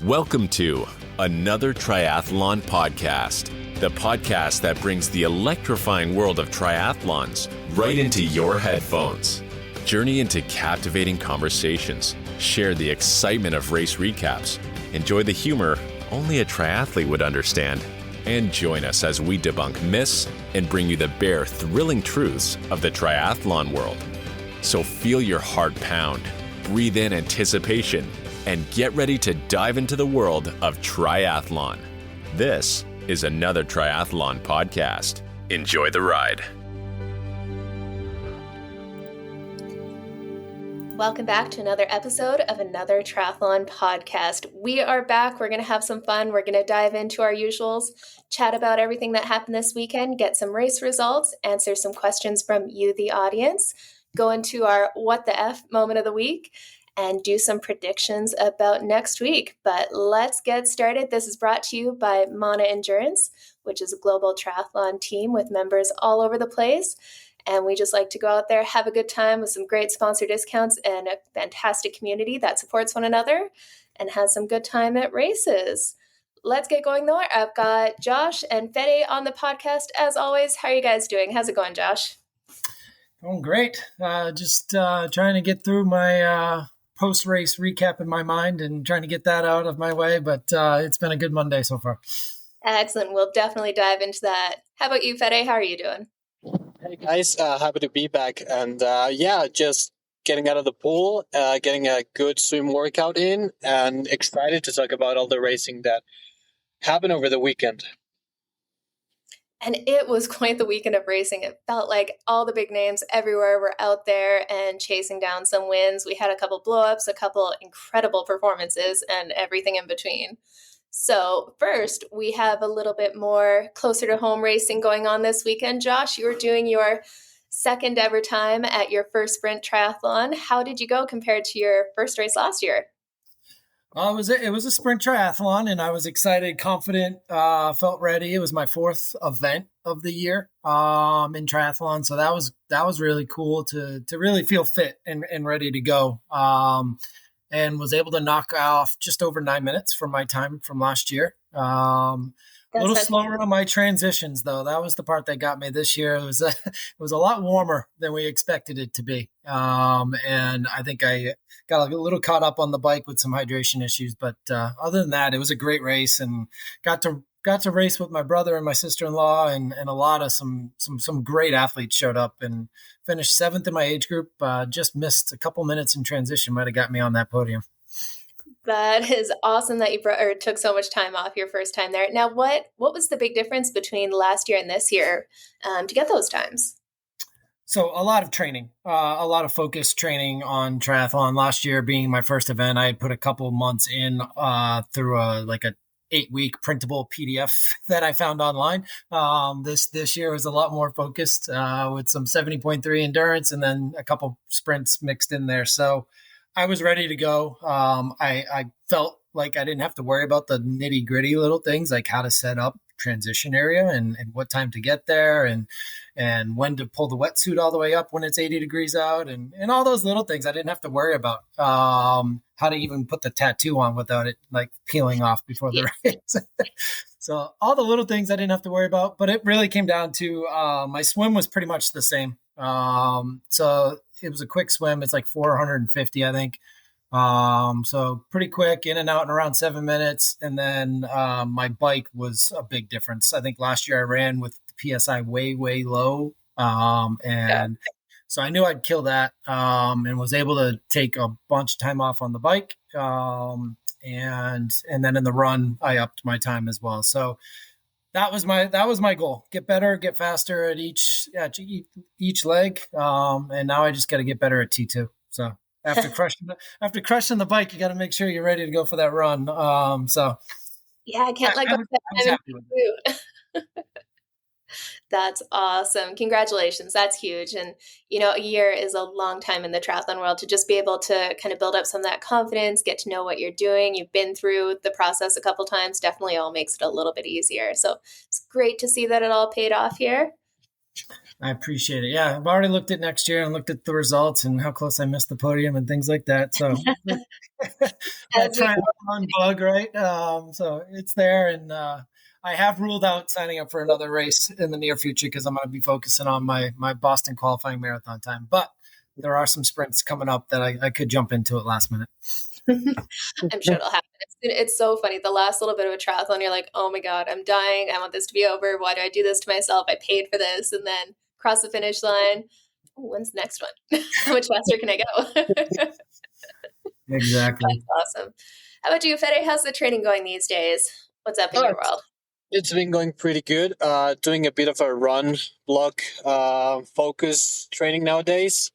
Welcome to another Triathlon Podcast, the podcast that brings the electrifying world of triathlons right into your headphones. Journey into captivating conversations, share the excitement of race recaps, enjoy the humor only a triathlete would understand, and join us as we debunk myths and bring you the bare, thrilling truths of the triathlon world. So feel your heart pound, breathe in anticipation, and get ready to dive into the world of triathlon. This is another Triathlon Podcast. Enjoy the ride. Welcome back to another episode of another Triathlon Podcast. We are back. We're going to have some fun. We're going to dive into our usuals, chat about everything that happened this weekend, get some race results, answer some questions from you, the audience, go into our what the F moment of the week, and do some predictions about next week. But let's get started. This is brought to you by Mauna Endurance, which is a global triathlon team with members all over the place. And we just like to go out there, have a good time with some great sponsor discounts and a fantastic community that supports one another and has some good time at races. Let's get going though. I've got Josh and Fede on the podcast as always. How are you guys doing? How's it going, Josh? Going great. Just trying to get through my post-race recap in my mind and trying to get that out of my way, but it's been a good Monday so far. Excellent. We'll definitely dive into that. How about you, Fede? How are you doing? Hey guys, happy to be back, and just getting out of the pool, getting a good swim workout in, and excited to talk about all the racing that happened over the weekend. And it was quite the weekend of racing. It felt like all the big names everywhere were out there and chasing down some wins. We had a couple blowups, a couple incredible performances, and everything in between. So first, we have a little bit more closer to home racing going on this weekend. Josh, you were doing your second ever time at your first sprint triathlon. How did you go compared to your first race last year? It was a sprint triathlon, and I was excited, confident, felt ready. It was my fourth event of the year in triathlon, so that was really cool to really feel fit and ready to go. And was able to knock off just over 9 minutes from my time from last year. A little slower on my transitions, though. That was the part that got me this year. It was a lot warmer than we expected it to be. And I think I got a little caught up on the bike with some hydration issues. But other than that, it was a great race, and got to race with my brother and my sister-in-law, and a lot of some great athletes showed up and finished seventh in my age group. Just missed a couple minutes in transition, might have got me on that podium. That is awesome that you took so much time off your first time there. Now, what was the big difference between last year and this year to get those times? So a lot of training, a lot of focused training on triathlon. Last year being my first event, I had put a couple months in through a 8-week printable PDF that I found online. This year was a lot more focused with some 70.3 endurance and then a couple sprints mixed in there. So I was ready to go. I felt like I didn't have to worry about the nitty gritty little things, like how to set up transition area and what time to get there and when to pull the wetsuit all the way up when it's 80 degrees out and all those little things I didn't have to worry about. How to even put the tattoo on without it like peeling off before the race. So all the little things I didn't have to worry about, but it really came down to my swim was pretty much the same. So it was a quick swim. It's like 450, I think. So pretty quick, in and out in around 7 minutes. And then my bike was a big difference. I think last year I ran with the PSI way, way low. So I knew I'd kill that and was able to take a bunch of time off on the bike. And then in the run, I upped my time as well. So that was my goal. Get better, get faster at each leg. And now I just got to get better at T2. So after crushing the bike, you got to make sure you're ready to go for that run. Yeah, I can't let go of that. That's awesome. Congratulations. That's huge. And, a year is a long time in the triathlon world to just be able to kind of build up some of that confidence, get to know what you're doing. You've been through the process a couple times, definitely all makes it a little bit easier. So it's great to see that it all paid off here. I appreciate it. Yeah, I've already looked at next year and looked at the results and how close I missed the podium and things like that. So that triathlon bug, right? So it's there, and I have ruled out signing up for another race in the near future because I'm going to be focusing on my Boston qualifying marathon time. But there are some sprints coming up that I could jump into at last minute. I'm sure it'll happen. It's so funny. The last little bit of a triathlon, you're like, oh my God, I'm dying. I want this to be over. Why do I do this to myself? I paid for this. And then cross the finish line. Ooh, when's the next one? How much faster can I go? Exactly. That's awesome. How about you, Fede? How's the training going these days? What's up in your world? It's been going pretty good. Doing a bit of a run block focus training nowadays.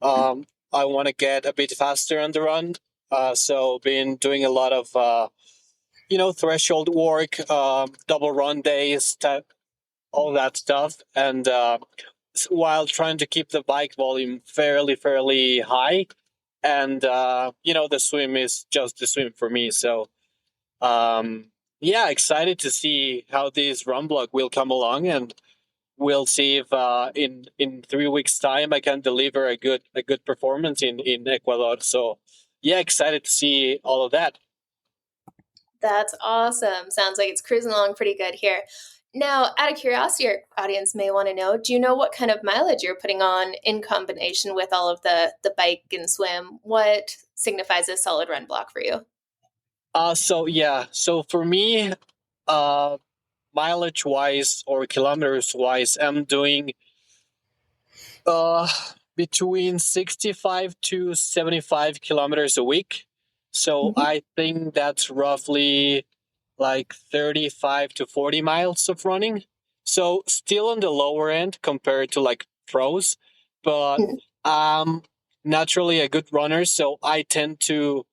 I want to get a bit faster on the run. So been doing a lot of, threshold work, double run days, all that stuff. And while trying to keep the bike volume fairly high. And, the swim is just the swim for me. So, excited to see how this run block will come along, and we'll see if in 3 weeks' time I can deliver a good performance in Ecuador. So, excited to see all of that. That's awesome. Sounds like it's cruising along pretty good here. Now, out of curiosity, your audience may want to know, do you know what kind of mileage you're putting on in combination with all of the bike and swim? What signifies a solid run block for you? So for me, mileage wise or kilometers wise, I'm doing between 65 to 75 kilometers a week. So I think that's roughly like 35 to 40 miles of running. So still on the lower end compared to like pros, but naturally a good runner. So I tend to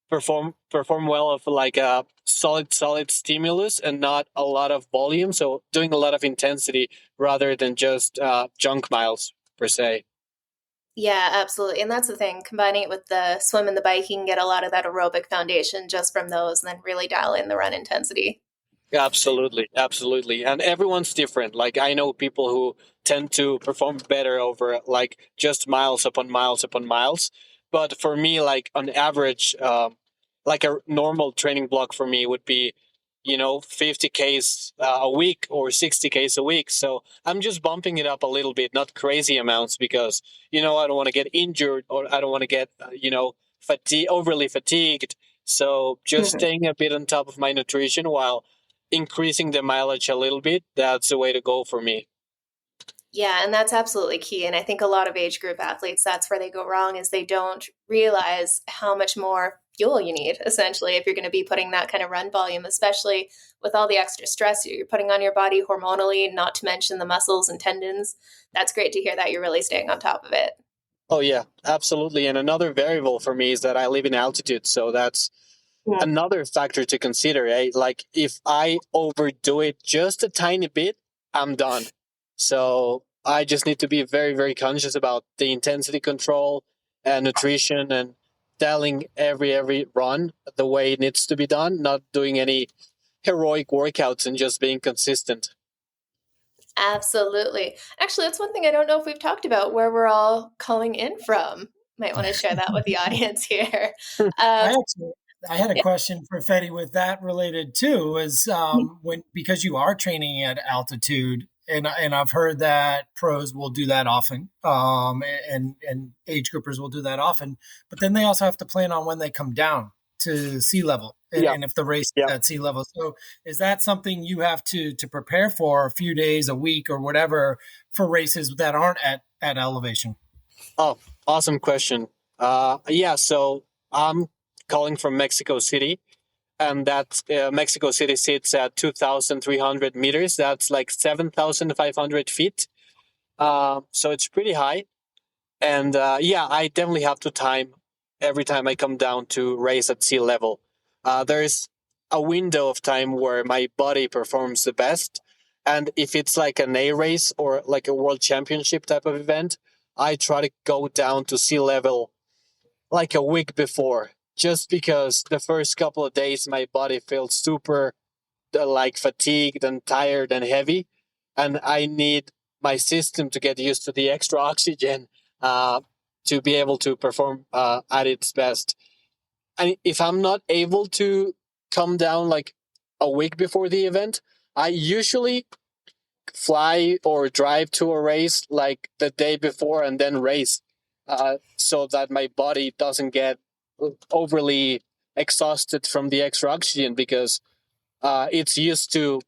perform well of like a solid stimulus and not a lot of volume. So doing a lot of intensity rather than just junk miles per se. Yeah, absolutely. And that's the thing. Combining it with the swim and the bike, you can get a lot of that aerobic foundation just from those, and then really dial in the run intensity. Absolutely. And everyone's different. Like I know people who tend to perform better over like just miles upon miles upon miles. But for me, like on average, like a normal training block for me would be, 50Ks a week or 60Ks a week. So I'm just bumping it up a little bit, not crazy amounts because, I don't want to get injured or I don't want to get, overly fatigued. So just staying a bit on top of my nutrition while increasing the mileage a little bit, that's the way to go for me. Yeah, and that's absolutely key. And I think a lot of age group athletes, that's where they go wrong, is they don't realize how much more fuel you need, essentially, if you're going to be putting that kind of run volume, especially with all the extra stress you're putting on your body hormonally, not to mention the muscles and tendons. That's great to hear that you're really staying on top of it. Oh, yeah, absolutely. And another variable for me is that I live in altitude. So that's another factor to consider. Eh? Like if I overdo it just a tiny bit, I'm done. So I just need to be very, very conscious about the intensity control and nutrition and dialing every run the way it needs to be done, not doing any heroic workouts and just being consistent. Absolutely. Actually, that's one thing I don't know if we've talked about, where we're all calling in from. Might want to share that with the audience here. I had a question for Fede with that related too, is because you are training at altitude, and I've heard that pros will do that often, and age groupers will do that often, but then they also have to plan on when they come down to sea level, and if the race is at sea level. So is that something you have to prepare for a few days, a week, or whatever for races that aren't at elevation? Oh, awesome question. So I'm calling from Mexico City, and that Mexico City sits at 2,300 meters. That's like 7,500 feet. So it's pretty high. And I definitely have to time every time I come down to race at sea level. There's a window of time where my body performs the best. And if it's like an A race or like a world championship type of event, I try to go down to sea level like a week before, just because the first couple of days my body feels super like fatigued and tired and heavy. And I need my system to get used to the extra oxygen to be able to perform at its best. and if I'm not able to come down like a week before the event, I usually fly or drive to a race like the day before and then race, so that my body doesn't get overly exhausted from the extra oxygen, because it's used to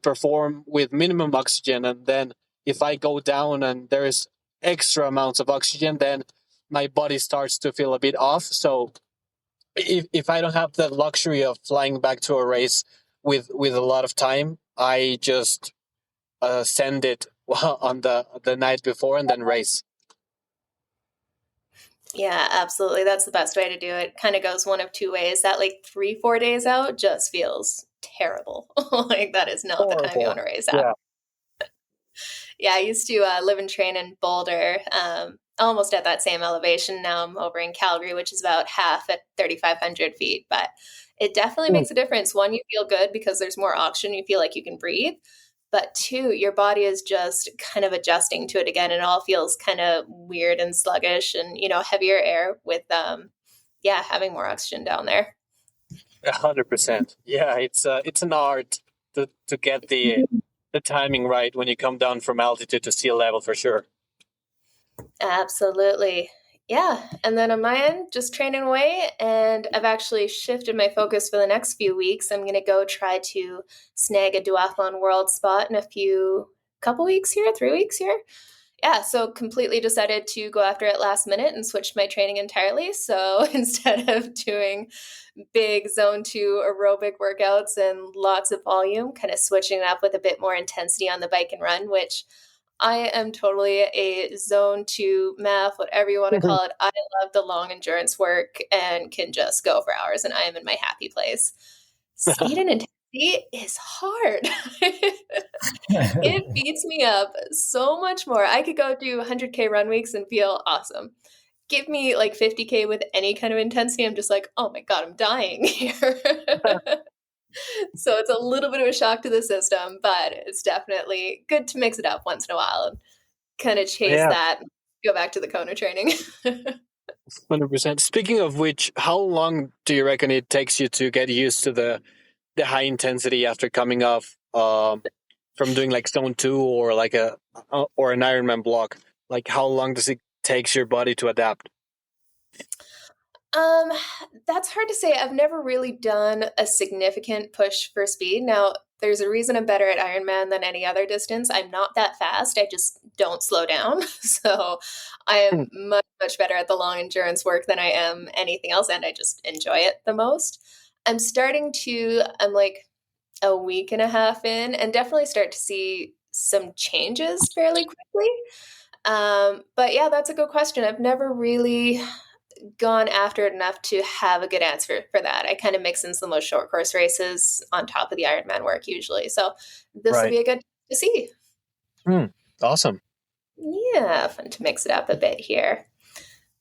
perform with minimum oxygen, and then if I go down and there is extra amounts of oxygen, then my body starts to feel a bit off. So if I don't have the luxury of flying back to a race with a lot of time, I just send it on the night before and then race. Yeah, absolutely. That's the best way to do it. Kind of goes one of two ways. That like 3-4 days out just feels terrible. Like that is not the time you want to race out. Yeah, I used to live and train in Boulder, almost at that same elevation. Now I'm over in Calgary, which is about half at 3,500 feet. But it definitely makes a difference. One, you feel good because there's more oxygen. You feel like you can breathe. But two, your body is just kind of adjusting to it again. And it all feels kind of weird and sluggish and, heavier air with, having more oxygen down there. 100%. Yeah, it's an art to get the timing right when you come down from altitude to sea level, for sure. Absolutely. Yeah. And then on my end, just training away. And I've actually shifted my focus for the next few weeks. I'm going to go try to snag a duathlon world spot in couple weeks here, 3 weeks here. Yeah. So completely decided to go after it last minute and switched my training entirely. So instead of doing big zone 2 aerobic workouts and lots of volume, kind of switching it up with a bit more intensity on the bike and run, which I am totally a zone 2 math, whatever you want to call it. I love the long endurance work and can just go for hours, and I am in my happy place. Speed and intensity is hard. It beats me up so much more. I could go do 100K run weeks and feel awesome. Give me like 50K with any kind of intensity, I'm just like, oh my God, I'm dying here. So it's a little bit of a shock to the system, but it's definitely good to mix it up once in a while and kind of chase that and go back to the Kona training. 100%. Speaking of which, how long do you reckon it takes you to get used to the high intensity after coming off from doing like zone 2 or like an Ironman block? Like how long does it take your body to adapt? That's hard to say. I've never really done a significant push for speed. Now, there's a reason I'm better at Ironman than any other distance. I'm not that fast. I just don't slow down. So I am much, much better at the long endurance work than I am anything else, and I just enjoy it the most. I'm like a week and a half in and definitely start to see some changes fairly quickly. But yeah, that's a good question. I've never really gone after it enough to have a good answer for that. I kind of mix in some of those short course races on top of the Ironman work usually. So this will be a good to see. Awesome. Yeah, fun to mix it up a bit here.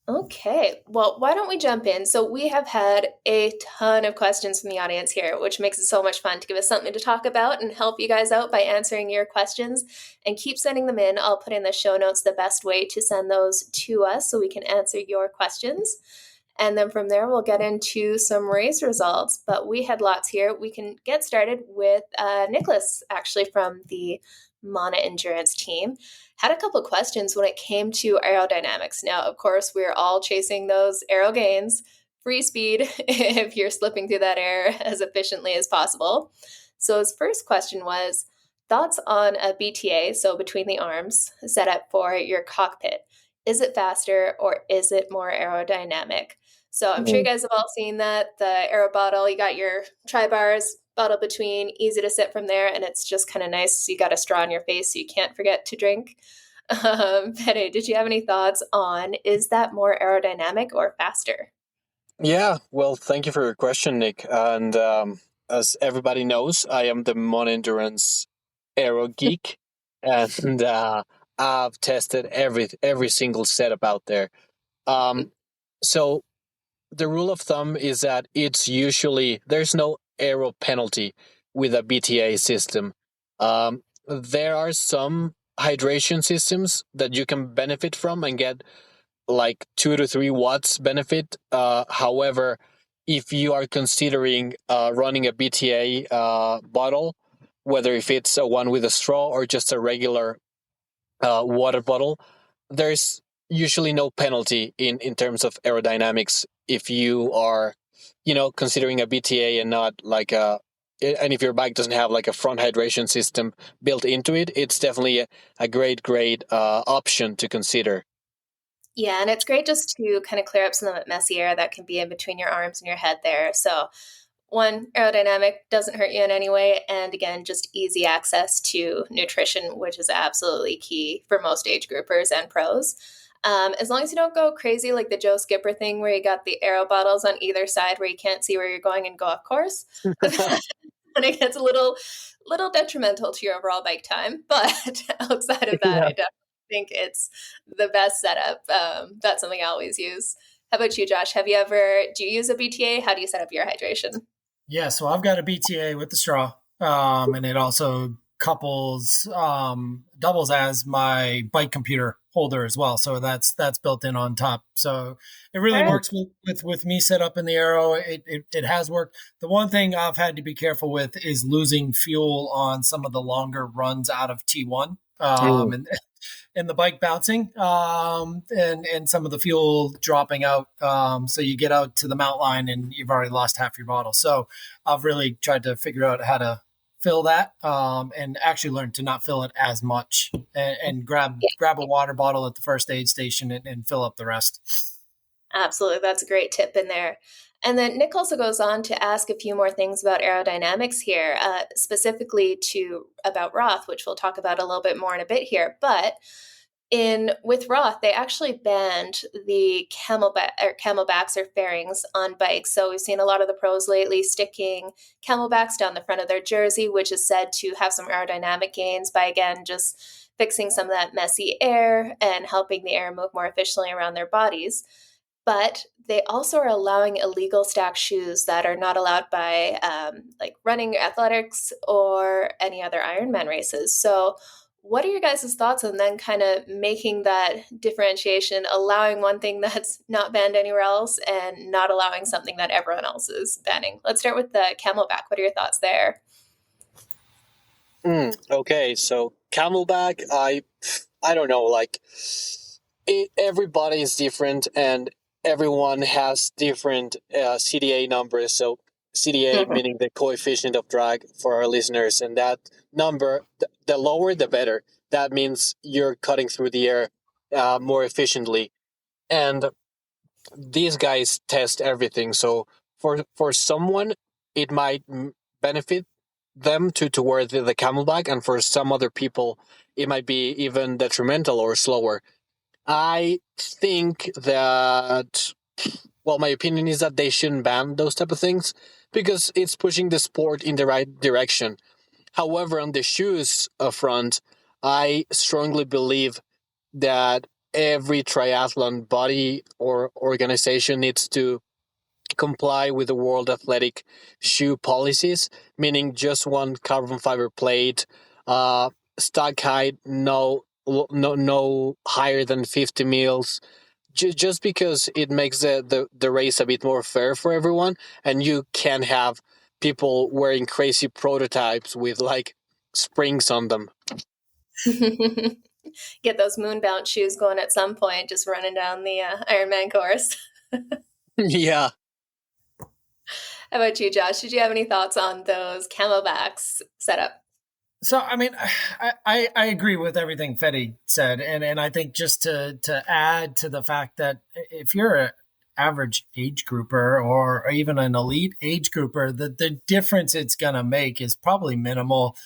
Okay, well, why don't we jump in? So we have had a ton of questions from the audience here, which makes it so much fun to give us something to talk about and help you guys out by answering your questions. And keep sending them in. I'll put in the show notes the best way to send those to us so we can answer your questions. And then from there, we'll get into some race results. But we had lots here. We can get started with Nicholas, actually from the Mauna Endurance team. Had a couple of questions when it came to aerodynamics. Now, of course, we're all chasing those aero gains, free speed if you're slipping through that air as efficiently as possible. So his first question was, thoughts on a BTA, so between the arms, setup for your cockpit. Is it faster or is it more aerodynamic? So I'm sure you guys have all seen that, the aero bottle, you got your tri-bars, bottle between, easy to sit from there, and it's just kind of nice. You got a straw in your face so you can't forget to drink. Fede, did you have any thoughts on, is that more aerodynamic or faster? Yeah, well, thank you for your question, Nick. And as everybody knows, I am the Mauna Endurance aero geek, and I've tested every single setup out there. So the rule of thumb is that it's usually, there's no aero penalty with a BTA system. There are some hydration systems that you can benefit from and get like 2 to 3 watts benefit. However, if you are considering running a BTA bottle, whether if it's a one with a straw or just a regular water bottle, there's usually no penalty in terms of aerodynamics if you are, considering a BTA and not like and if your bike doesn't have like a front hydration system built into it, it's definitely a great option to consider. Yeah, and it's great just to kind of clear up some of that messy air that can be in between your arms and your head there. So one, aerodynamic doesn't hurt you in any way. And again, just easy access to nutrition, which is absolutely key for most age groupers and pros. As long as you don't go crazy like the Joe Skipper thing where you got the aero bottles on either side where you can't see where you're going and go off course. And it gets a little detrimental to your overall bike time. But outside of that, I definitely think it's the best setup. That's something I always use. How about you, Josh? Do you use a BTA? How do you set up your hydration? Yeah, so I've got a BTA with the straw, and it also doubles as my bike computer holder as well. So that's built in on top. So it really works with me set up in the aero. It has worked. The one thing I've had to be careful with is losing fuel on some of the longer runs out of T1. And the bike bouncing, and some of the fuel dropping out. So you get out to the mount line and you've already lost half your bottle. So I've really tried to figure out how to fill that, and actually learn to not fill it as much, and grab a water bottle at the first aid station and fill up the rest. Absolutely. That's a great tip in there. And then Nick also goes on to ask a few more things about aerodynamics here, specifically about Roth, which we'll talk about a little bit more in a bit here. But with Roth, they actually banned the camelbacks or fairings on bikes. So we've seen a lot of the pros lately sticking camelbacks down the front of their jersey, which is said to have some aerodynamic gains by, again, just fixing some of that messy air and helping the air move more efficiently around their bodies. But they also are allowing illegal stack shoes that are not allowed by like running athletics or any other Ironman races. So what are your guys' thoughts on then kind of making that differentiation, allowing one thing that's not banned anywhere else and not allowing something that everyone else is banning? Let's start with the camelback. What are your thoughts there? Okay, so camelback, I don't know, like everybody is different and everyone has different CDA numbers. So CDA meaning the coefficient of drag for our listeners, and that number, the lower the better. That means you're cutting through the air more efficiently. And these guys test everything. So for someone, it might benefit them to wear the camelback, and for some other people, it might be even detrimental or slower. I think that, well, my opinion is that they shouldn't ban those type of things because it's pushing the sport in the right direction. However, on the shoes front, I strongly believe that every triathlon body or organization needs to comply with the World Athletic shoe policies, meaning just one carbon fiber plate, stock height, no higher than 50 mils, just because it makes the race a bit more fair for everyone, and you can have people wearing crazy prototypes with like springs on them. Get those moon bounce shoes going at some point, just running down the Ironman course. Yeah. How about you, Josh? Did you have any thoughts on those camelbacks setup? So, I mean, I agree with everything Fede said. And I think just to add to the fact that if you're an average age grouper or even an elite age grouper, the difference it's going to make is probably minimal.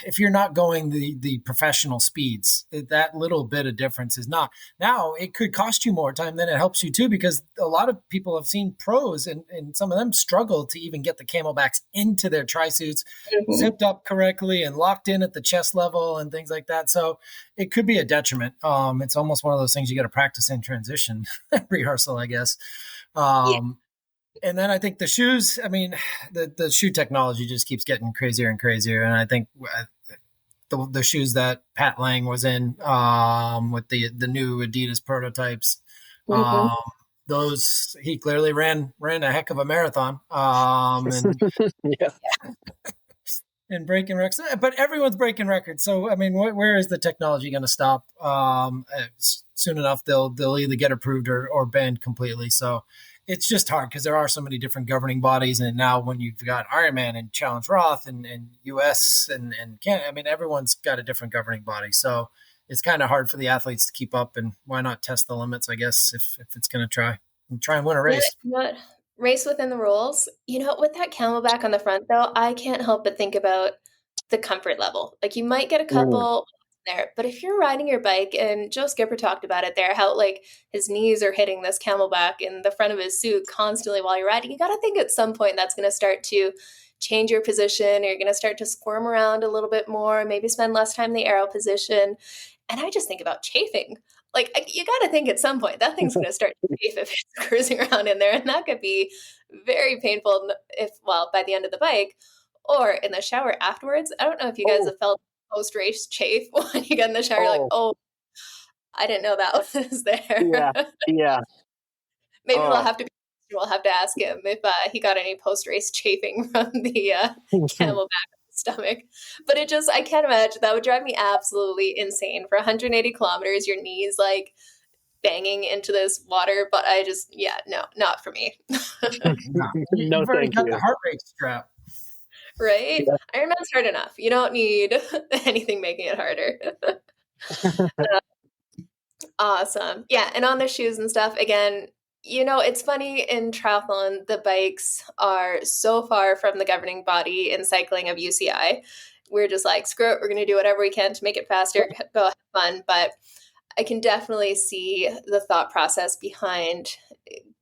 If you're not going the professional speeds, that little bit of difference is not. Now, it could cost you more time than it helps you too, because a lot of people have seen pros and some of them struggle to even get the camelbacks into their tri-suits zipped up correctly and locked in at the chest level and things like that. So it could be a detriment. It's almost one of those things you got to practice in transition rehearsal, I guess. And then I think the shoes, I mean, the shoe technology just keeps getting crazier and crazier. And I think the shoes that Pat Lang was in with the new Adidas prototypes. Mhm. Those he clearly ran a heck of a marathon. And Yeah. and breaking records, but everyone's breaking records. So I mean, where is the technology going to stop? Soon enough, they'll either get approved or banned completely. So it's just hard because there are so many different governing bodies, and now when you've got Ironman and Challenge Roth and US and Canada, I mean, everyone's got a different governing body. So it's kind of hard for the athletes to keep up. And why not test the limits? I guess if it's going to try and win a race. Yeah, race within the rules. With that camelback on the front, though, I can't help but think about the comfort level. Like, you might get a couple there, but if you're riding your bike, and Joe Skipper talked about it there, how like his knees are hitting this camelback in the front of his suit constantly while you're riding, you got to think at some point that's going to start to change your position, or you're going to start to squirm around a little bit more, maybe spend less time in the aero position. And I just think about chafing. Like, you got to think at some point that thing's going to start to chafe if it's cruising around in there. And that could be very painful by the end of the bike or in the shower afterwards. I don't know if you guys have felt post-race chafe when you get in the shower. You're like, oh, I didn't know that was there. Yeah. Maybe we'll have to ask him if he got any post-race chafing from the camelback stomach. But I can't imagine. That would drive me absolutely insane. For 180 kilometers, your knees like banging into this water. But no, not for me. You've already got the heart rate strap. Right? Yeah. Ironman's hard enough. You don't need anything making it harder. Awesome. Yeah, and on the shoes and stuff, again, it's funny in triathlon, the bikes are so far from the governing body in cycling of UCI. We're just like, screw it, we're going to do whatever we can to make it faster, go have fun. But I can definitely see the thought process behind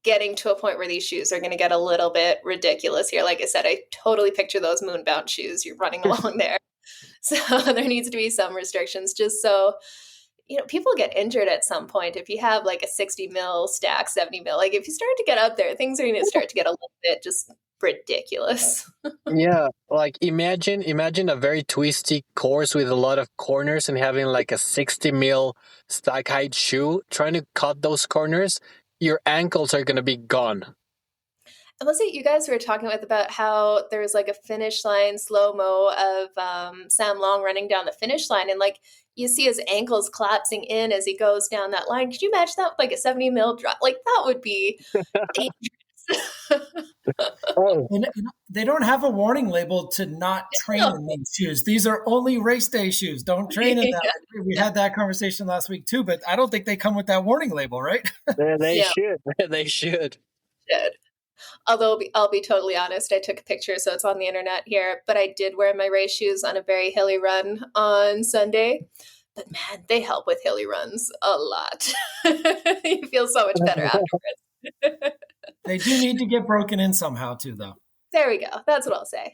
getting to a point where these shoes are going to get a little bit ridiculous here. Like I said, I totally picture those moonbound shoes you're running along there. So there needs to be some restrictions just so people get injured at some point. If you have like a 60 mil stack, 70 mil, like if you start to get up there, things are going to start to get a little bit just ridiculous. Yeah, like imagine a very twisty course with a lot of corners and having like a 60 mil stack height shoe. Trying to cut those corners, your ankles are going to be gone. And was it you guys were talking about how there was like a finish line slow-mo of Sam Long running down the finish line, and like you see his ankles collapsing in as he goes down that line. Could you imagine that with like a 70 mil drop? Like, that would be dangerous. And they don't have a warning label to not train in these shoes. These are only race day shoes. Don't train in them. Yeah. We had that conversation last week too, but I don't think they come with that warning label, right? They should. They should. Although I'll be totally honest, I took a picture, so it's on the internet here, but I did wear my race shoes on a very hilly run on Sunday. But man, they help with hilly runs a lot. You feel so much better afterwards. They do need to get broken in somehow too, though. There we go. That's what I'll say.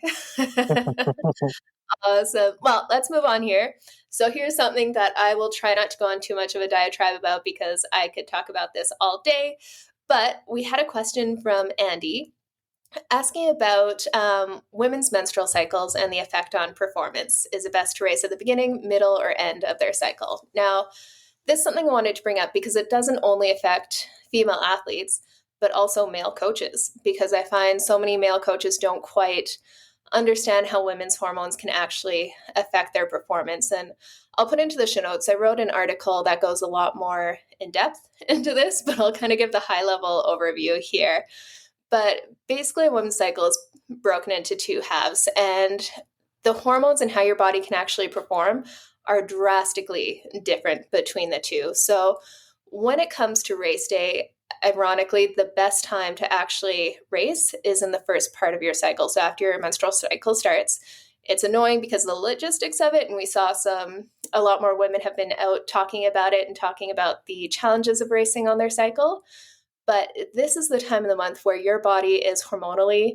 Well, let's move on here. So here's something that I will try not to go on too much of a diatribe about because I could talk about this all day. But we had a question from Andy asking about women's menstrual cycles and the effect on performance. Is it best to race at the beginning, middle, or end of their cycle? Now, this is something I wanted to bring up because it doesn't only affect female athletes, but also male coaches, because I find so many male coaches don't quite understand how women's hormones can actually affect their performance. And I'll put into the show notes, I wrote an article that goes a lot more in depth into this, but I'll kind of give the high level overview here. But basically, a women's cycle is broken into two halves, and the hormones and how your body can actually perform are drastically different between the two. So when it comes to race day, ironically, the best time to actually race is in the first part of your cycle. So after your menstrual cycle starts. It's annoying because of the logistics of it, and we saw a lot more women have been out talking about it and talking about the challenges of racing on their cycle. But this is the time of the month where your body is hormonally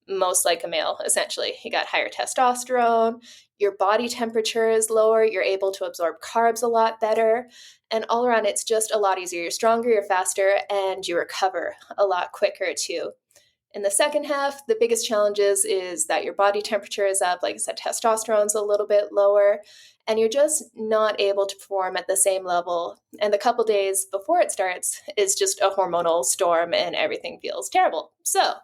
most like a male, essentially. You got higher testosterone, your body temperature is lower, you're able to absorb carbs a lot better, and all around it's just a lot easier. You're stronger, you're faster, and you recover a lot quicker too. In the second half, the biggest challenges is that your body temperature is up. Like I said, testosterone's a little bit lower, and you're just not able to perform at the same level. And the couple days before it starts is just a hormonal storm and everything feels terrible. So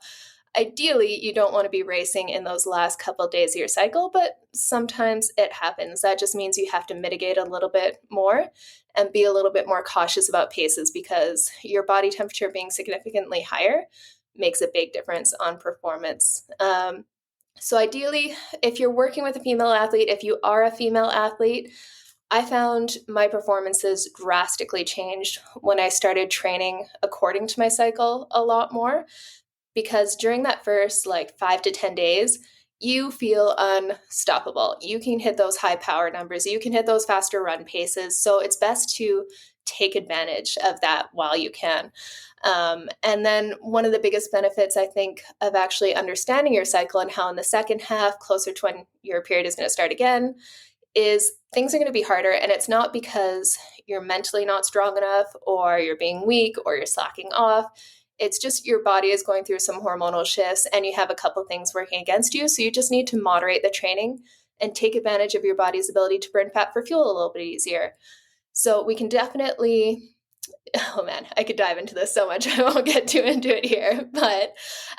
ideally, you don't want to be racing in those last couple of days of your cycle, but sometimes it happens. That just means you have to mitigate a little bit more and be a little bit more cautious about paces, because your body temperature being significantly higher makes a big difference on performance. So ideally, if you're working with a female athlete, if you are a female athlete, I found my performances drastically changed when I started training according to my cycle a lot more, because during that first 5 to 10 days, you feel unstoppable. You can hit those high power numbers. You can hit those faster run paces. So it's best to take advantage of that while you can. And then one of the biggest benefits, I think, of actually understanding your cycle and how in the second half, closer to when your period is going to start again, is things are going to be harder. And it's not because you're mentally not strong enough or you're being weak or you're slacking off. It's just your body is going through some hormonal shifts and you have a couple things working against you. So you just need to moderate the training and take advantage of your body's ability to burn fat for fuel a little bit easier. So we can definitely, oh man, I could dive into this so much. I won't get too into it here. But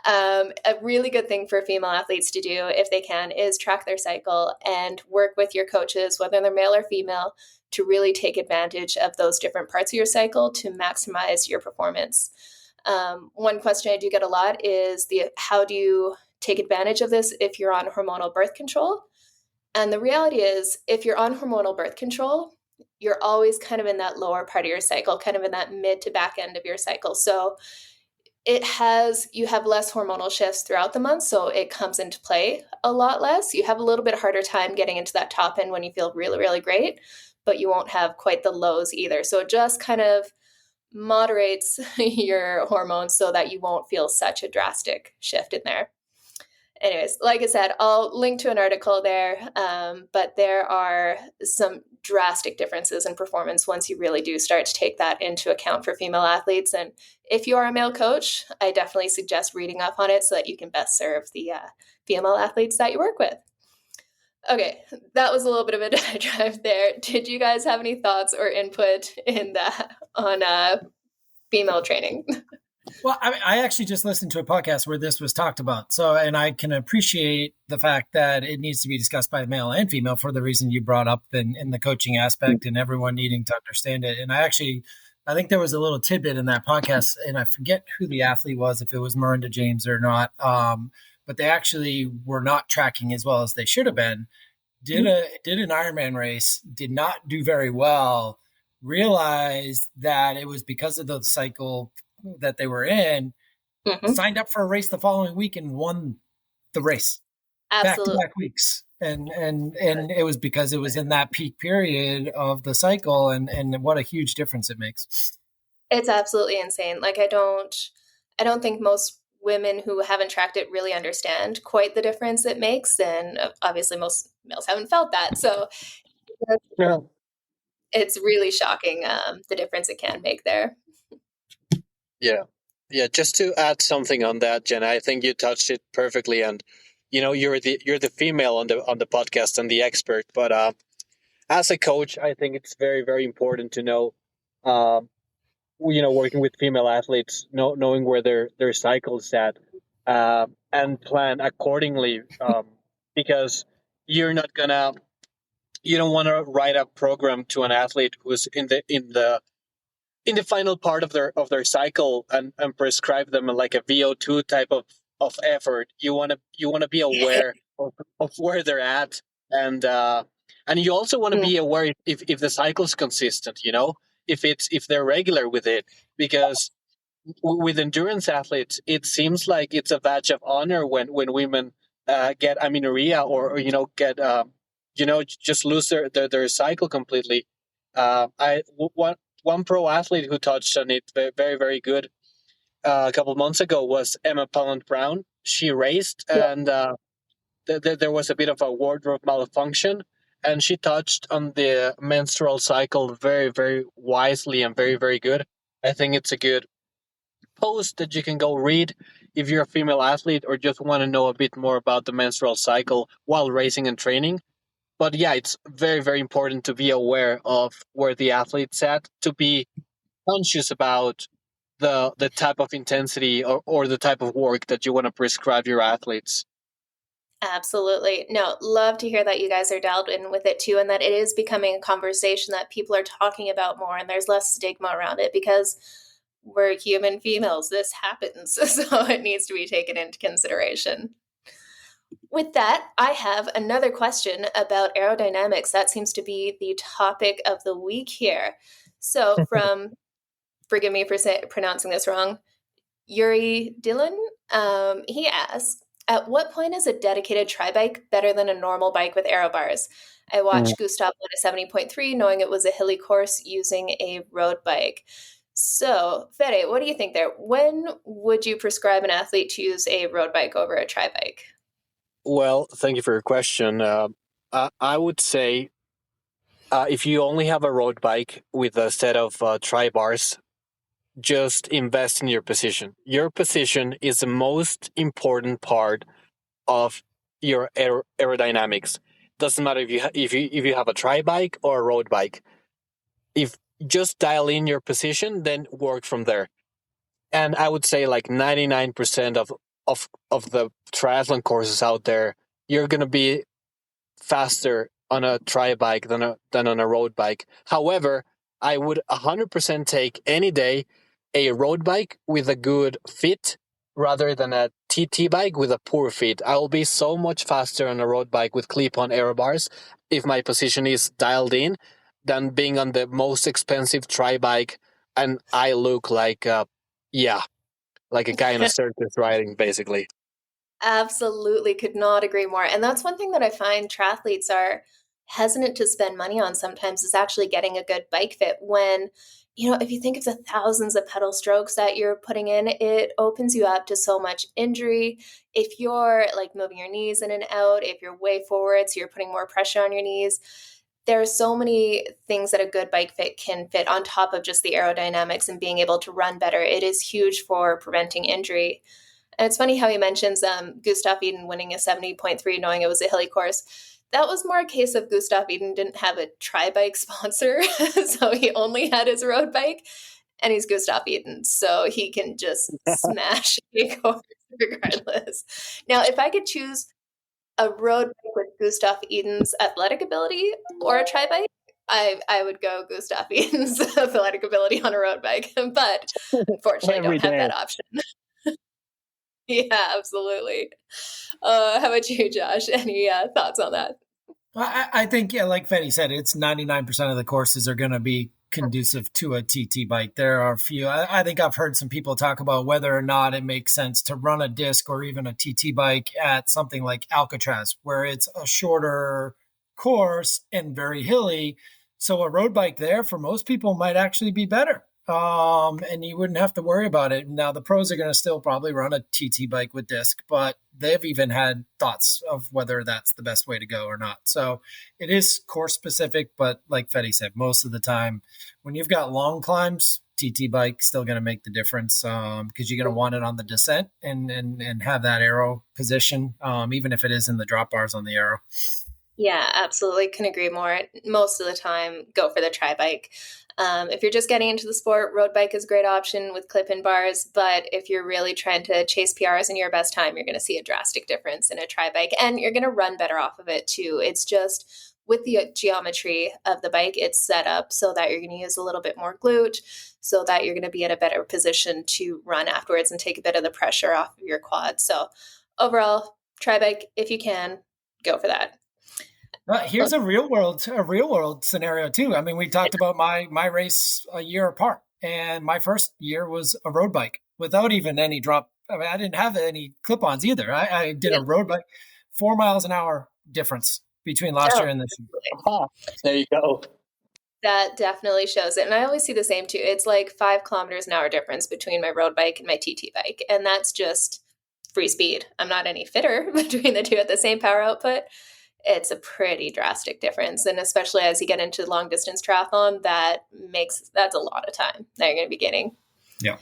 a really good thing for female athletes to do, if they can, is track their cycle and work with your coaches, whether they're male or female, to really take advantage of those different parts of your cycle to maximize your performance. One question I do get a lot is how do you take advantage of this if you're on hormonal birth control? And the reality is, if you're on hormonal birth control, you're always kind of in that lower part of your cycle, kind of in that mid to back end of your cycle. So you have less hormonal shifts throughout the month, so it comes into play a lot less. You have a little bit harder time getting into that top end when you feel really, really great, but you won't have quite the lows either. So it just kind of moderates your hormones so that you won't feel such a drastic shift in there. Anyways, like I said, I'll link to an article there, but there are some drastic differences in performance once you really do start to take that into account for female athletes. And if you are a male coach, I definitely suggest reading up on it so that you can best serve the female athletes that you work with. Okay, that was a little bit of a diatribe there. Did you guys have any thoughts or input in that on female training? Well, I actually just listened to a podcast where this was talked about. So, and I can appreciate the fact that it needs to be discussed by male and female for the reason you brought up in the coaching aspect and everyone needing to understand it. And I think there was a little tidbit in that podcast, and I forget who the athlete was, if it was Miranda James or not. But they actually were not tracking as well as they should have been. Did an Ironman race, did not do very well, realized that it was because of the cycle that they were in, signed up for a race the following week and won the race. Absolutely. Back-to-back weeks. And it was because it was in that peak period of the cycle, and what a huge difference it makes. It's absolutely insane. I don't think most women who haven't tracked it really understand quite the difference it makes. And obviously most males haven't felt that. So yeah. It's really shocking, the difference it can make there. Yeah. Just to add something on that, Jenna, I think you touched it perfectly. And you're the female on the podcast and the expert. But as a coach, I think it's very, very important to know, working with female athletes, knowing where their cycle's at, and plan accordingly. Because you don't want to write a program to an athlete who's in the final part of their cycle and prescribe them like a VO2 type of effort. You want to be aware of where they're at, and you also want to be aware if the cycle's consistent. If they're regular with it, because with endurance athletes, it seems like it's a badge of honor when women get amenorrhea or get just lose their cycle completely. One pro athlete who touched on it very, very good a couple of months ago was Emma Pallant-Brown. She raced and there was a bit of a wardrobe malfunction, and she touched on the menstrual cycle very, very wisely and very, very good. I think it's a good post that you can go read if you're a female athlete or just want to know a bit more about the menstrual cycle while racing and training. But yeah, it's very, very important to be aware of where the athlete's at, to be conscious about the type of intensity or the type of work that you want to prescribe your athletes. Absolutely. No, love to hear that you guys are dialed in with it too, and that it is becoming a conversation that people are talking about more, and there's less stigma around it because we're human females. This happens. So it needs to be taken into consideration. With that, I have another question about aerodynamics. That seems to be the topic of the week here. So from, forgive me for pronouncing this wrong, Yuri Dillon, he asks, at what point is a dedicated tri-bike better than a normal bike with aero bars? I watched Gustav on a 70.3 knowing it was a hilly course using a road bike. So, Fede, what do you think there? When would you prescribe an athlete to use a road bike over a tri-bike? Well, thank you for your question. I would say if you only have a road bike with a set of tri-bars, just invest in your position. Your position is the most important part of your aerodynamics. Doesn't matter if you have a tri-bike or a road bike. If just dial in your position, then work from there. And I would say like 99% of the triathlon courses out there, you're gonna be faster on a tri-bike than on a road bike. However, I would 100% take any day a road bike with a good fit rather than a TT bike with a poor fit. I will be so much faster on a road bike with clip-on aero bars if my position is dialed in than being on the most expensive tri-bike and I look like a guy in a circus riding, basically. Absolutely, could not agree more. And that's one thing that I find triathletes are hesitant to spend money on sometimes is actually getting a good bike fit when, if you think of the thousands of pedal strokes that you're putting in, it opens you up to so much injury. If you're like moving your knees in and out, if you're way forward, so you're putting more pressure on your knees, there are so many things that a good bike fit can fit on top of just the aerodynamics and being able to run better. It is huge for preventing injury. And it's funny how he mentions Gustav Iden winning a 70.3 knowing it was a hilly course. That was more a case of Gustav Iden didn't have a tri-bike sponsor, so he only had his road bike, and he's Gustav Iden, so he can just smash a course regardless. Now, if I could choose a road bike with Gustav Eden's athletic ability or a tri-bike, I would go Gustav Eden's athletic ability on a road bike, but unfortunately I don't have that option. Yeah, absolutely. How about you, Josh? Any thoughts on that? I think, like Fede said, it's 99% of the courses are going to be conducive to a TT bike. There are a few. I think I've heard some people talk about whether or not it makes sense to run a disc or even a TT bike at something like Alcatraz, where it's a shorter course and very hilly. So a road bike there for most people might actually be better. And you wouldn't have to worry about it. Now, the pros are going to still probably run a TT bike with disc, but they've even had thoughts of whether that's the best way to go or not. So it is course specific, but like Fede said, most of the time when you've got long climbs, TT bike still going to make the difference because you're going to want it on the descent and have that aero position, even if it is in the drop bars on the aero. Yeah, absolutely. Can agree more. Most of the time, go for the tri-bike. If you're just getting into the sport, road bike is a great option with clip-in bars. But if you're really trying to chase PRs in your best time, you're going to see a drastic difference in a tri-bike. And you're going to run better off of it, too. It's just with the geometry of the bike, it's set up so that you're going to use a little bit more glute, so that you're going to be in a better position to run afterwards and take a bit of the pressure off of your quad. So overall, tri-bike, if you can, go for that. Here's a real world scenario too. I mean, we talked about my race a year apart, and my first year was a road bike without even any drop. I mean, I didn't have any clip-ons either. I did a road bike, 4 miles an hour difference between last year and this year. There you go. That definitely shows it. And I always see the same too. It's like 5 kilometers an hour difference between my road bike and my TT bike. And that's just free speed. I'm not any fitter between the two at the same power output. It's a pretty drastic difference. And especially as you get into long distance triathlon, that's a lot of time that you're going to be gaining. Yeah.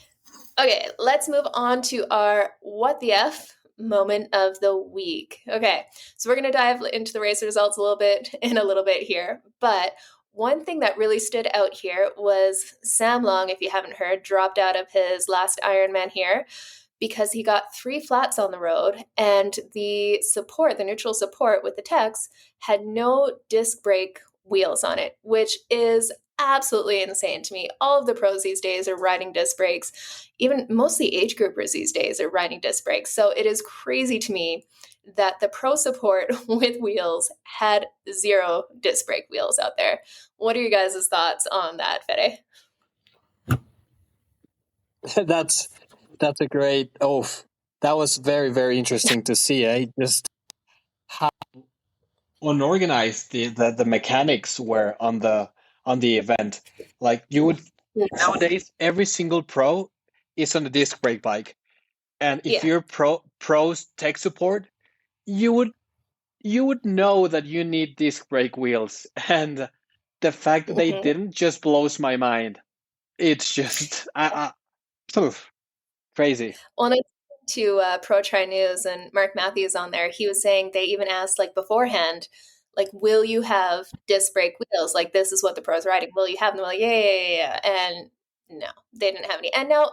Okay, let's move on to our what the F moment of the week. Okay, so we're going to dive into the race results a little bit in a little bit here. But one thing that really stood out here was Sam Long, if you haven't heard, dropped out of his last Ironman here because he got 3 flats on the road, and the support, the neutral support with the techs, had no disc brake wheels on it, which is absolutely insane to me. All of the pros these days are riding disc brakes. Even mostly age groupers these days are riding disc brakes. So it is crazy to me that the pro support with wheels had 0 disc brake wheels out there. What are you guys' thoughts on that, Fede? That's a great that was very, very interesting to see. Just how unorganized the mechanics were on the event. Like you would nowadays, every single pro is on the disc brake bike, and if you're pro's tech support, you would know that you need disc brake wheels, and the fact that they didn't just blows my mind. It's just crazy. Well, and to Pro Tri News and Mark Matthews on there, he was saying they even asked like beforehand, like, will you have disc brake wheels? Like, this is what the pros are riding. Will you have them? They're like, yeah. And no, they didn't have any. And now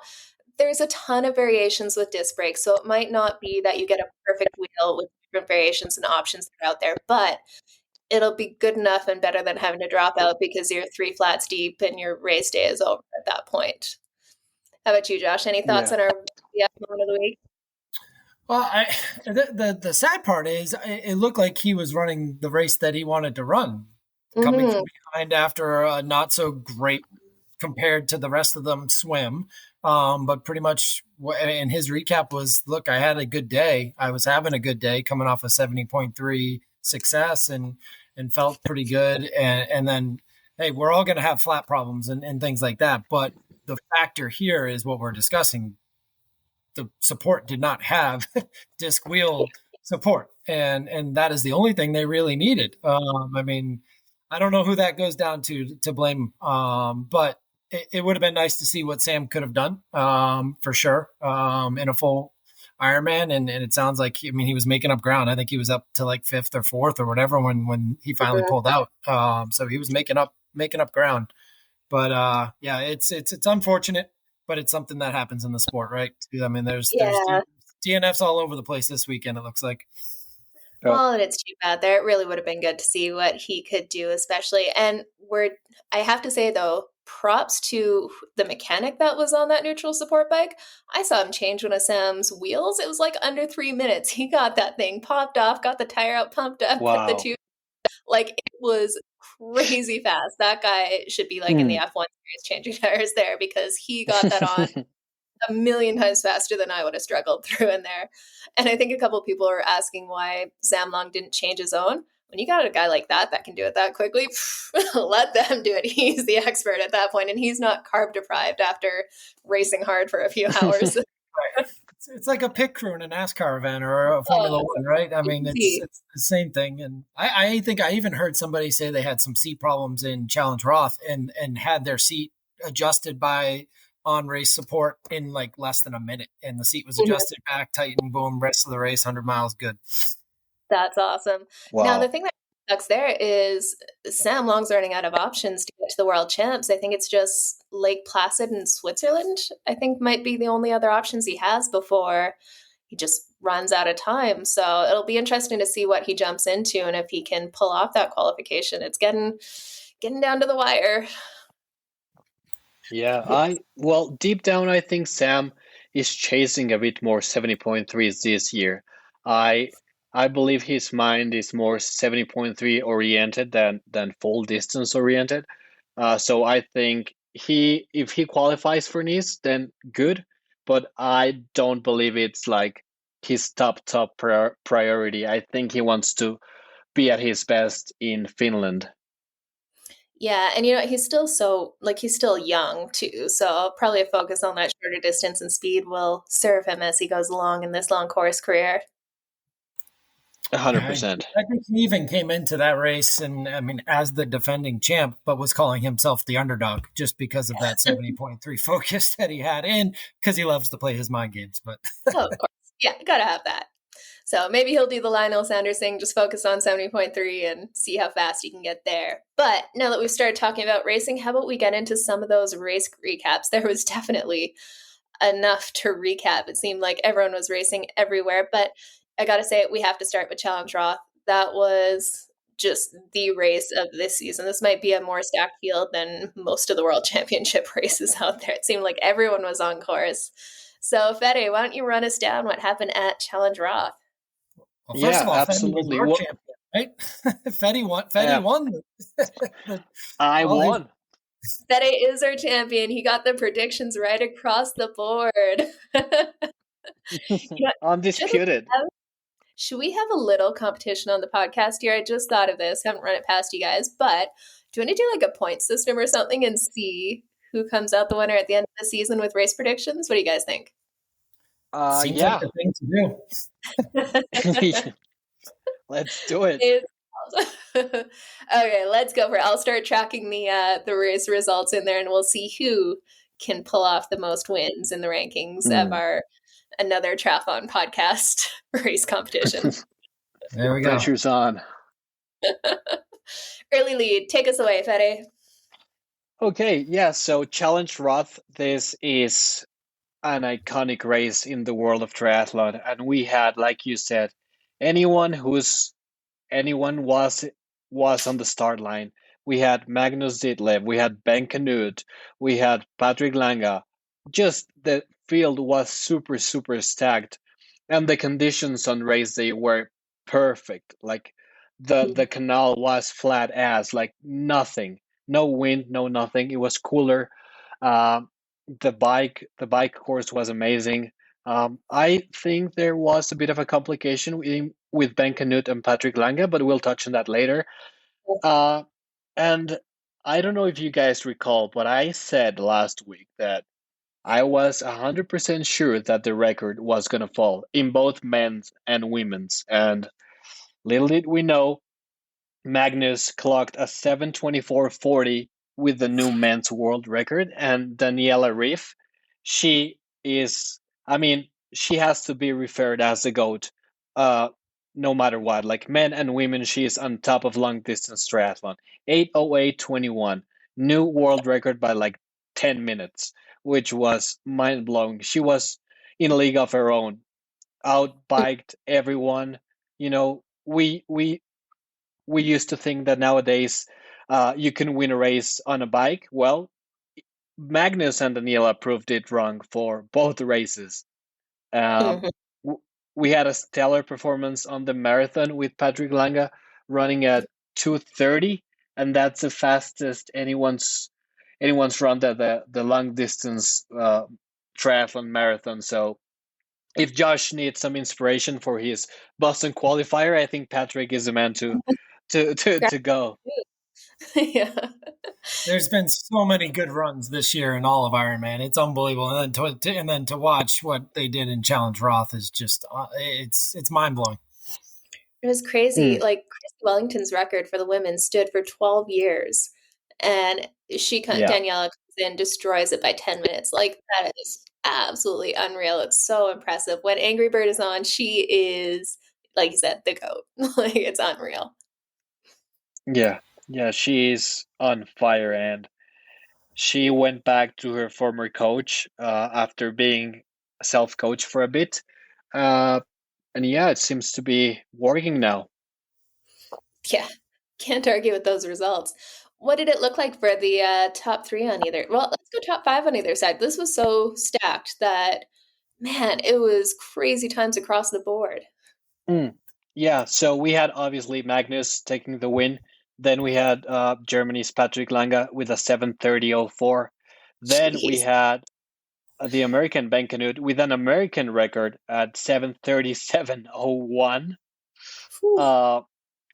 there's a ton of variations with disc brakes. So it might not be that you get a perfect wheel with different variations and options that are out there, but it'll be good enough and better than having to drop out because you're 3 flats deep and your race day is over at that point. How about you, Josh? Any thoughts on our moment of the week? Well, the sad part is it looked like he was running the race that he wanted to run, coming from behind after a not so great compared to the rest of them swim. But pretty much, and his recap was, look, I had a good day. I was having a good day coming off a 70.3 success and felt pretty good. And then, hey, we're all going to have flat problems and things like that. But the factor here is what we're discussing. The support did not have disc wheel support, and that is the only thing they really needed. I mean, I don't know who that goes down to blame, but it would have been nice to see what Sam could have done, for sure, in a full Ironman. And it sounds like, I mean, he was making up ground. I think he was up to like 5th or 4th or whatever when he finally pulled out. So he was making up ground. But yeah, it's unfortunate, but it's something that happens in the sport, right? I mean, there's DNFs all over the place this weekend, it looks like. Well, and it's too bad there. It really would have been good to see what he could do, especially. And I have to say, though, props to the mechanic that was on that neutral support bike. I saw him change one of Sam's wheels. It was like under 3 minutes. He got that thing popped off, got the tire out, pumped up, put the tube. Like, it was crazy fast. That guy should be like in the F1 series changing tires there, because he got that on a million times faster than I would have struggled through in there. And I think a couple of people are asking why Sam Long didn't change his own. When you got a guy like that can do it that quickly, let them do it. He's the expert at that point, and he's not carb deprived after racing hard for a few hours. It's like a pit crew in a NASCAR event or a Formula One, right? I mean, it's the same thing. And I think I even heard somebody say they had some seat problems in Challenge Roth and had their seat adjusted by on-race support in like less than a minute. And the seat was adjusted back, tightened, boom, rest of the race, 100 miles, good. That's awesome. Wow. Now, the thing that sucks there is Sam Long's running out of options to get to the world champs. I think it's just Lake Placid in Switzerland, I think, might be the only other options he has before he just runs out of time. So it'll be interesting to see what he jumps into and if he can pull off that qualification. It's getting down to the wire. Yeah, deep down, I think Sam is chasing a bit more 70.3s this year. I believe his mind is more 70.3 oriented than full distance oriented. So I think if he qualifies for Nice, then good. But I don't believe it's like his top priority. I think he wants to be at his best in Finland. Yeah, and he's still he's still young too. So probably a focus on that shorter distance and speed will serve him as he goes along in this long course career. 100%. I think he even came into that race, and I mean, as the defending champ, but was calling himself the underdog just because of that 70.3 focus that he had, and because he loves to play his mind games. But Oh, of course. Yeah, gotta have that. So maybe he'll do the Lionel Sanders thing, just focus on 70.3 and see how fast he can get there. But now that we've started talking about racing, how about we get into some of those race recaps? There was definitely enough to recap. It seemed like everyone was racing everywhere, but I gotta say, we have to start with Challenge Roth. That was just the race of this season. This might be a more stacked field than most of the World Championship races out there. It seemed like everyone was on course. So, Fede, why don't you run us down what happened at Challenge Roth? well, first of all, absolutely. Fede was our champion, right? Fede won. I won. Fede is our champion. He got the predictions right across the board. Undisputed. Should we have a little competition on the podcast here? I just thought of this. Haven't run it past you guys, but do you want to do like a point system or something and see who comes out the winner at the end of the season with race predictions? What do you guys think? Seems like the thing to do. Let's do it. Okay, let's go for it. I'll start tracking the race results in there, and we'll see who can pull off the most wins in the rankings of our another triathlon podcast race competition. There we go. Pressure's on. Early lead. Take us away, Fede. Okay, yeah, so Challenge Roth, this is an iconic race in the world of triathlon. And we had, like you said, anyone was on the start line. We had Magnus Ditlev, we had Ben Canute, we had Patrick Lange. Just the field was super, super stacked. And the conditions on race day were perfect. Like the canal was flat as, like nothing. No wind, no nothing. It was cooler. The bike course was amazing. I think there was a bit of a complication with Ben Canute and Patrick Lange, but we'll touch on that later. And I don't know if you guys recall, but I said last week that I was 100% sure that the record was going to fall in both men's and women's. And little did we know, Magnus clocked a 7:24:40 with the new men's world record, and Daniela Riff, she has to be referred as the GOAT, no matter what. Like men and women, she is on top of long distance triathlon. 8:08:21, new world record by like 10 minutes, which was mind blowing. She was in a league of her own, outbiked everyone. You know, we used to think that nowadays you can win a race on a bike. Well, Magnus and Daniela proved it wrong for both races. We had a stellar performance on the marathon with Patrick Lange running at 2:30, and that's the fastest anyone's run the long distance triathlon marathon. So if Josh needs some inspiration for his Boston qualifier, I think Patrick is the man to go. Yeah. There's been so many good runs this year in all of Ironman. It's unbelievable. And then to watch what they did in Challenge Roth is just it's mind blowing. It was crazy. Like Christy Wellington's record for the women stood for 12 years, and Daniela comes in, destroys it by 10 minutes. Like that is absolutely unreal. It's so impressive. When Angry Bird is on, she is, like you said, the GOAT. Like it's unreal. Yeah, she's on fire, and she went back to her former coach after being self-coach for a bit. And yeah, it seems to be working now. Yeah, can't argue with those results. What did it look like for the top three on either? Well, let's go top five on either side. This was so stacked that, man, it was crazy times across the board. Yeah, so we had obviously Magnus taking the win. Then we had Germany's Patrick Lange with a 7:30:04. Then we had the American Ben Canute with an American record at 7:37:01.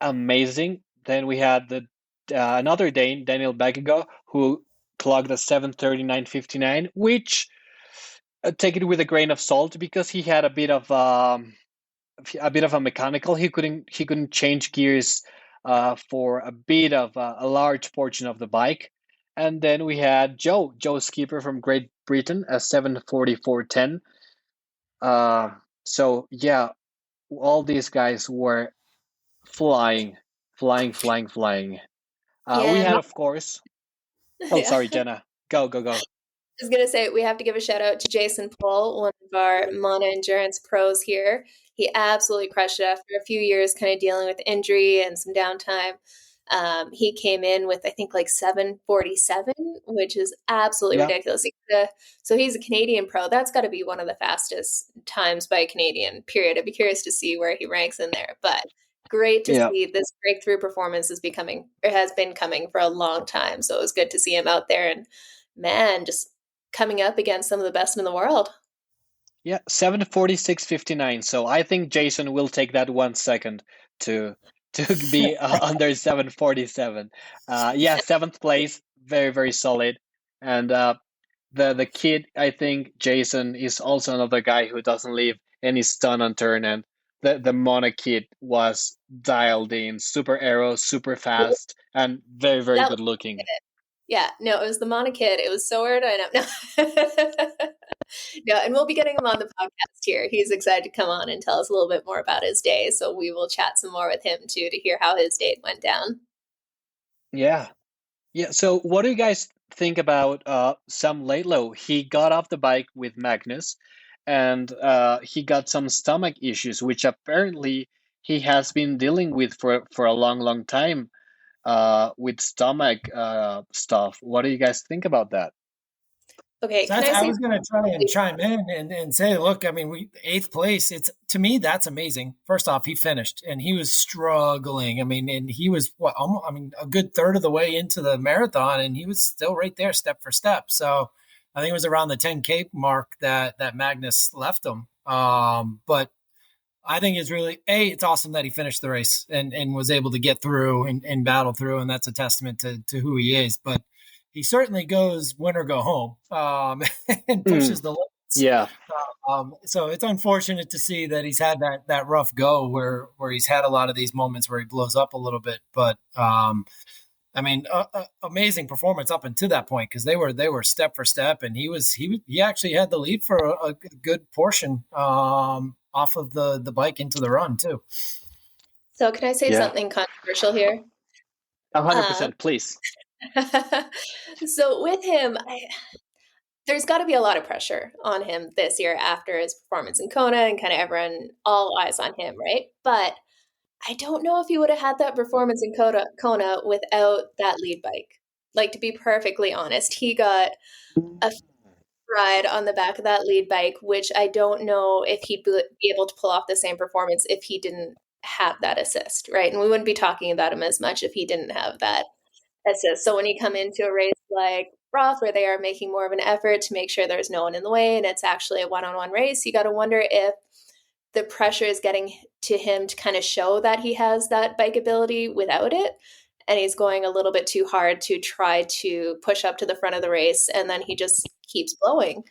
Amazing. Then we had another Dane, Daniel Bagigo, who clocked a 7:39:59, which take it with a grain of salt because he had a bit of a bit of a mechanical. He couldn't change gears for a bit of a large portion of the bike. And then we had Joe Skipper from Great Britain, a 7:44:10. So yeah, all these guys were flying, flying, flying, flying. We Yeah, had, of course. Oh, yeah. sorry, Jenna. Go, go, go. I was going to say, we have to give a shout out to Jason Pohl, one of our Mauna Endurance pros here. He absolutely crushed it after a few years kind of dealing with injury and some downtime. He came in with, I think, like 7:47, which is absolutely Yeah, ridiculous. So he's a Canadian pro. That's got to be one of the fastest times by a Canadian, period. I'd be curious to see where he ranks in there. But great to yeah. see this breakthrough performance has been coming for a long time. So it was good to see him out there and, man, just coming up against some of the best in the world. Yeah, 7:46:59. So I think Jason will take that 1 second to be under 7:47. Yeah, seventh place, very very solid. And the kid, I think Jason is also another guy who doesn't leave any stone unturned. And the Mona kid was dialed in, super aero, super fast, and very very That good looking. Yeah, no, it was the Mauna kid. It was so weird. I know. No. No, and we'll be getting him on the podcast here. He's excited to come on and tell us a little bit more about his day. So we will chat some more with him too to hear how his day went down. Yeah. Yeah, so what do you guys think about Sam Laidlow? He got off the bike with Magnus, and he got some stomach issues, which apparently he has been dealing with for a long, long time with stomach stuff. What do you guys think about that? Okay, So can I I say was going to try and chime in and say, look, I mean, we eighth place. It's to me that's amazing. First off, he finished and he was struggling. I mean, and he was almost, I mean, a good third of the way into the marathon, and he was still right there, step for step. So I think it was around the 10K mark that Magnus left him. But I think it's really it's awesome that he finished the race and was able to get through and battle through, and that's a testament to who he is. But he certainly goes win or go home and pushes the limits. Yeah. So it's unfortunate to see that he's had that rough go where he's had a lot of these moments where he blows up a little bit. But I mean, amazing performance up until that point because they were step for step, and he actually had the lead for a good portion off of the bike into the run too. So can I say Yeah. something controversial here? 100%, please. So with him, there's got to be a lot of pressure on him this year after his performance in Kona and kind of everyone, all eyes on him, right? But I don't know if he would have had that performance in Kona without that lead bike. Like, to be perfectly honest, he got a ride on the back of that lead bike, which I don't know if he'd be able to pull off the same performance if he didn't have that assist, right? And we wouldn't be talking about him as much if he didn't have that assist. So when you come into a race like Roth, where they are making more of an effort to make sure there's no one in the way and it's actually a one-on-one race, you got to wonder if the pressure is getting to him to kind of show that he has that bike ability without it. And he's going a little bit too hard to try to push up to the front of the race. And then he just keeps blowing.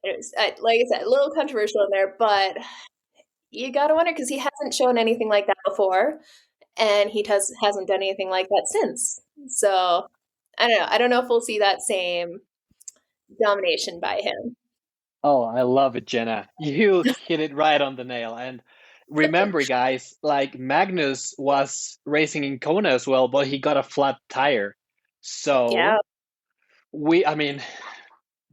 Like I said, a little controversial in there, but you got to wonder because he hasn't shown anything like that before. And he hasn't done anything like that since. So I don't know. I don't know if we'll see that same domination by him. Oh, I love it, Jenna. You hit it right on the nail. And remember, guys, like Magnus was racing in Kona as well, but he got a flat tire. So Yeah. I mean,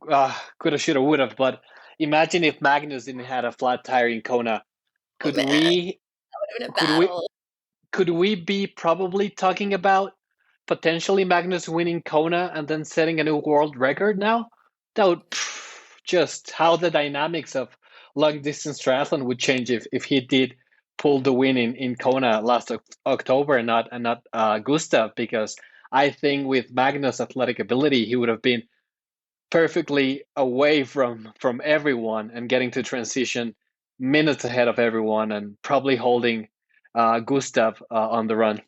coulda, shoulda, woulda. But imagine if Magnus didn't had a flat tire in Kona. Could Man, we? that would have been a Could we? battle. Could we be probably talking about potentially Magnus winning Kona and then setting a new world record now? That would just how the dynamics of long distance triathlon would change if he did pull the win in Kona last October and not Gustav, because I think with Magnus' athletic ability he would have been perfectly away from everyone and getting to transition minutes ahead of everyone and probably holding Gustav on the run.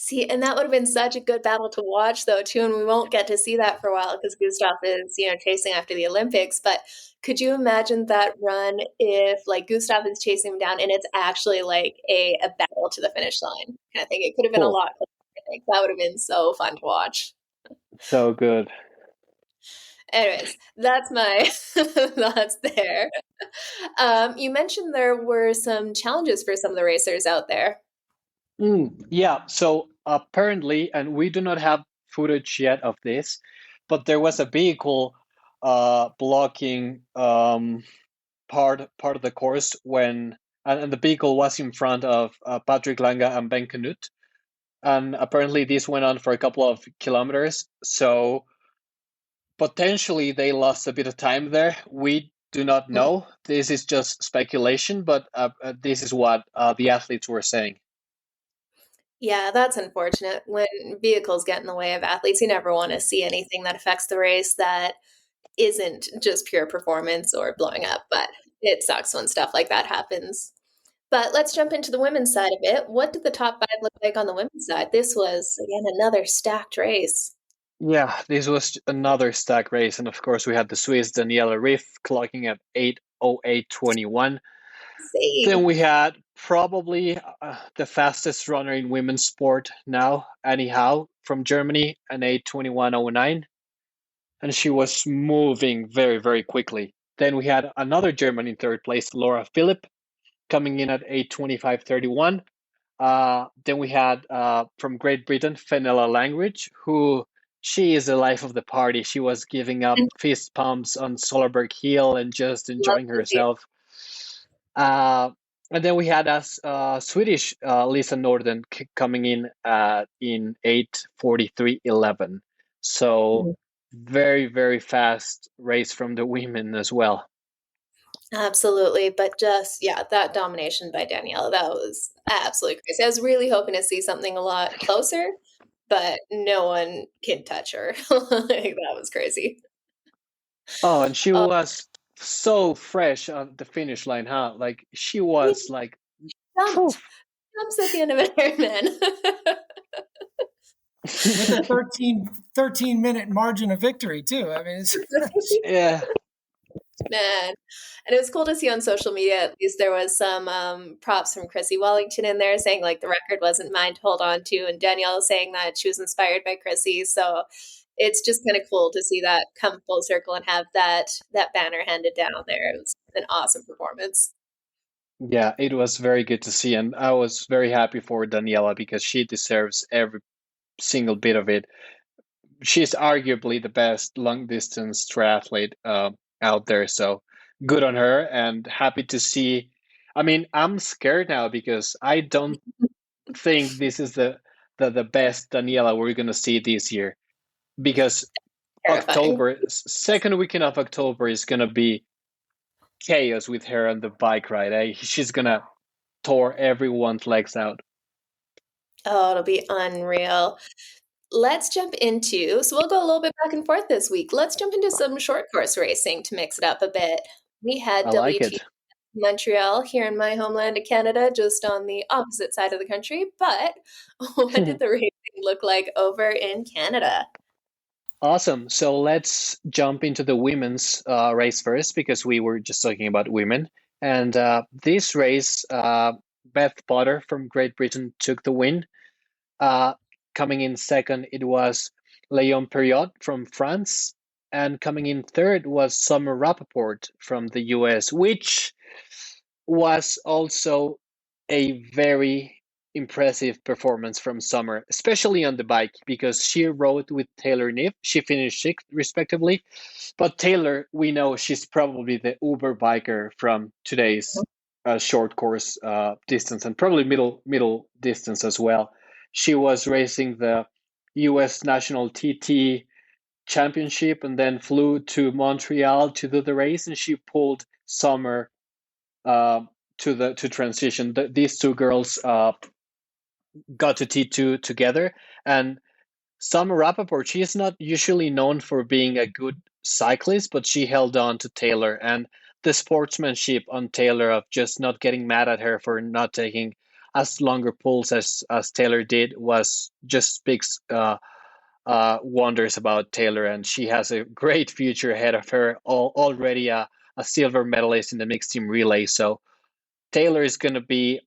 See, and that would have been such a good battle to watch, though, too. And we won't get to see that for a while because Gustav is, chasing after the Olympics. But could you imagine that run if, like, Gustav is chasing him down and it's actually like a battle to the finish line? I think it could have been a Cool. lot closer. I think that would have been so fun to watch. So good. Anyways, that's my thoughts there. You mentioned there were some challenges for some of the racers out there. Yeah, so apparently, and we do not have footage yet of this, but there was a vehicle blocking part of the course when, and the vehicle was in front of Patrick Lange and Ben Canute, and apparently this went on for a couple of kilometers, so potentially they lost a bit of time there. We do not know. This is just speculation, but this is what the athletes were saying. Yeah, that's unfortunate. When vehicles get in the way of athletes, you never want to see anything that affects the race that isn't just pure performance or blowing up, but it sucks when stuff like that happens. But let's jump into the women's side of it. What did the top 5 look like on the women's side? This was, again, another stacked race. Yeah, this was another stack race, and of course we had the Swiss Daniela Riff clocking at 8:08:21. Then we had probably the fastest runner in women's sport now, Annie Howe from Germany, an 8:21:09, and she was moving very, very quickly. Then we had another German in third place, Laura Philipp, coming in at 8:25:31. Then we had from Great Britain, Fenella Langridge, who she is the life of the party. She was giving up fist pumps on Solarberg Hill and just enjoying herself. And then we had us Swedish Lisa Norden coming in 8:43:11. So very, very fast race from the women as well. Absolutely. But just, that domination by Daniela, that was absolutely crazy. I was really hoping to see something a lot closer, but no one can touch her. That was crazy. Oh, and she was so fresh on the finish line, huh? Like she was like jumps at the end of an Ironman. With a 13-minute margin of victory too. I mean, yeah. Man. And it was cool to see on social media, at least there was some props from Chrissy Wellington in there saying like the record wasn't mine to hold on to, and Danielle saying that she was inspired by Chrissy. So it's just kind of cool to see that come full circle and have that banner handed down there. It was an awesome performance. Yeah, it was very good to see, and I was very happy for Daniela because she deserves every single bit of it. She's arguably the best long distance triathlete out there, so good on her, and happy to see. I mean, I'm scared now because I don't think this is the best Daniela we're gonna see this year, because Terrifying. second weekend of October is gonna be chaos with her on the bike ride. She's gonna tore everyone's legs out. Oh, it'll be unreal. Let's jump into, so we'll go a little bit back and forth this week. Let's jump into some short course racing to mix it up a bit. We had I like WTF it. Montreal here in my homeland of Canada, just on the opposite side of the country. But what did the racing look like over in Canada? Awesome. So let's jump into the women's race first, because we were just talking about women. And this race, Beth Potter from Great Britain took the win. Coming in second, it was Léon Perriot from France. And coming in third was Summer Rappaport from the US, which was also a very impressive performance from Summer, especially on the bike, because she rode with Taylor Niff. She finished sixth, respectively. But Taylor, we know she's probably the uber biker from today's short course distance, and probably middle distance as well. She was racing the US National TT Championship and then flew to Montreal to do the race, and she pulled Summer to transition. These two girls got to T2 together, and Summer Rappaport, she is not usually known for being a good cyclist, but she held on to Taylor, and the sportsmanship on Taylor of just not getting mad at her for not taking as longer pulls as Taylor did was just speaks wonders about Taylor, and she has a great future ahead of her. Already a silver medalist in the mixed team relay, so Taylor is going to be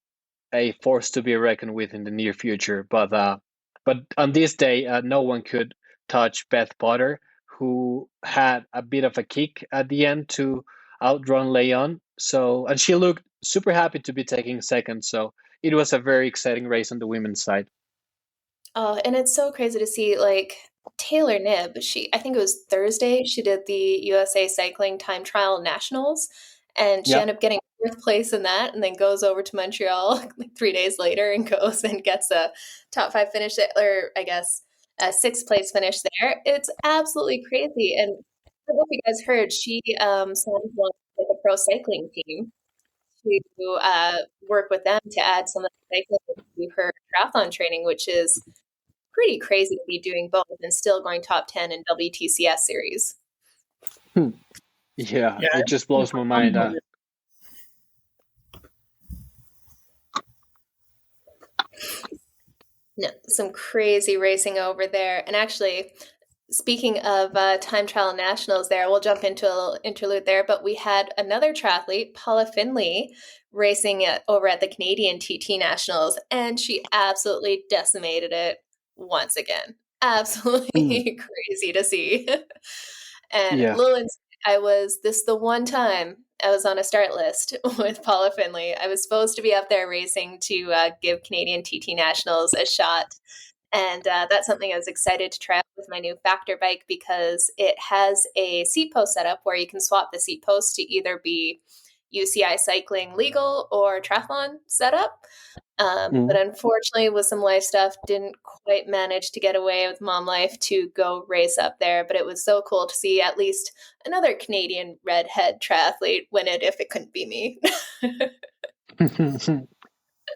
a force to be reckoned with in the near future. But on this day, no one could touch Beth Potter, who had a bit of a kick at the end to outrun Leon. So, and she looked super happy to be taking second. So it was a very exciting race on the women's side. Oh, and it's so crazy to see like Taylor Knibb. I think it was Thursday, she did the USA Cycling Time Trial Nationals, and she Yep. ended up getting fourth place in that, and then goes over to Montreal like 3 days later and goes and gets a top 5 finish, or I guess a 6th place finish there. It's absolutely crazy. And I don't know if you guys heard, she signed one with a pro cycling team to work with them to add some of the cycling to her triathlon training, which is pretty crazy to be doing both and still going top 10 in WTCS series. Yeah, it just blows my mind. No, some crazy racing over there. And actually, speaking of time trial nationals there, we'll jump into a little interlude there, but we had another triathlete, Paula Finley, racing over at the Canadian TT Nationals, and she absolutely decimated it once again. Absolutely crazy to see. And Yeah. this is the one time I was on a start list with Paula Finley. I was supposed to be up there racing to give Canadian TT Nationals a shot. And that's something I was excited to try out with my new Factor bike, because it has a seat post setup where you can swap the seat post to either be UCI cycling legal or triathlon setup. But unfortunately, with some life stuff, didn't quite manage to get away with mom life to go race up there. But it was so cool to see at least another Canadian redhead triathlete win it, if it couldn't be me.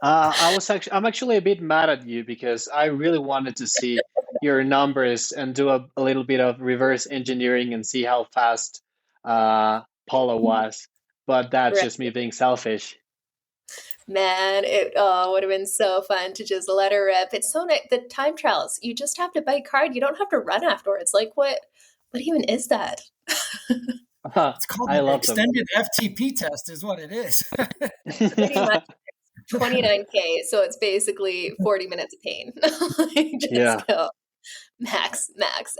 I'm actually a bit mad at you, because I really wanted to see your numbers and do a little bit of reverse engineering and see how fast Paula was. But that's just me being selfish. Man, it would have been so fun to just let her rip. It's so nice. The time trials, you just have to bike hard. You don't have to run afterwards. Like, what even is that? It's called an extended FTP test is what it is. Pretty much 29K, so it's basically 40 minutes of pain. Go max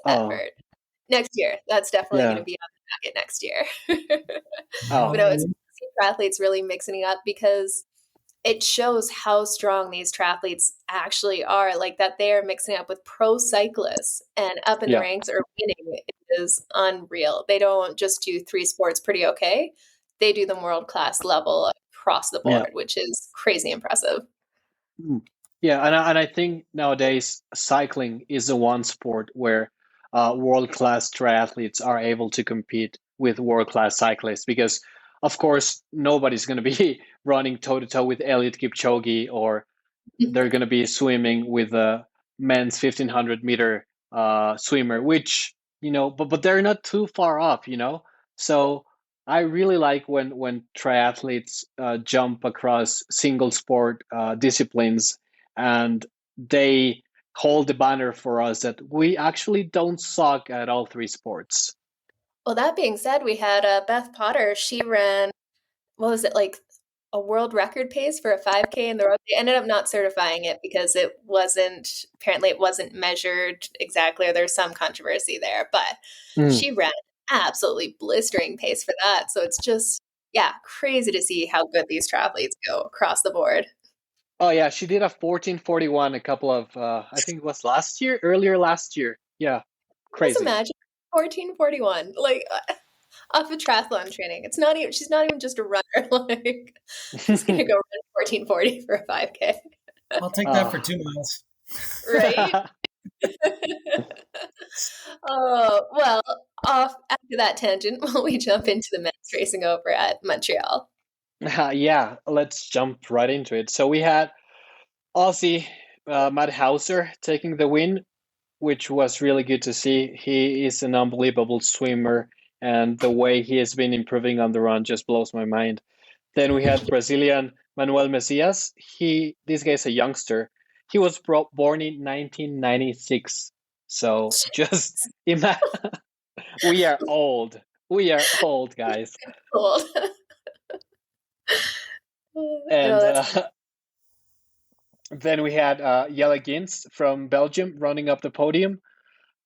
effort. Next year, that's definitely going to be on the docket next year. But no, it's triathletes really mixing it up, because it shows how strong these triathletes actually are, like that they are mixing up with pro cyclists and up in the ranks or winning. It is unreal. They don't just do 3 sports pretty okay. They do them world-class level across the board, which is crazy impressive. Yeah, and I think nowadays cycling is the one sport where world-class triathletes are able to compete with world-class cyclists, because of course nobody's going to be running toe-to-toe with Eliud Kipchoge, or they're going to be swimming with a men's 1500 meter swimmer, which, but they're not too far off, so I really like when triathletes jump across single sport disciplines, and they hold the banner for us that we actually don't suck at all 3 sports. Well, that being said, we had Beth Potter. She ran, what was it, like a world record pace for a 5K in the road. They ended up not certifying it because apparently it wasn't measured exactly, or there's some controversy there, but she ran absolutely blistering pace for that. So it's just, crazy to see how good these triathletes go across the board. Oh yeah, she did a 14:41 a couple of, I think it was earlier last year. Yeah, crazy. Just imagine 14:41, like off of triathlon training. She's not even just a runner. Like, she's gonna go run 14:40 for a 5K. I'll take that for 2 miles. Right? Oh, well, after that tangent, will we jump into the men's racing over at Montreal? Yeah, let's jump right into it. So we had Aussie Matt Hauser taking the win, which was really good to see. He is an unbelievable swimmer, and the way he has been improving on the run just blows my mind. Then we had Brazilian Manuel Messias. This guy's a youngster. He was born in 1996. So just imagine, we are old. We are old, guys. Cool. And No, then we had Jelle Gins from Belgium running up the podium.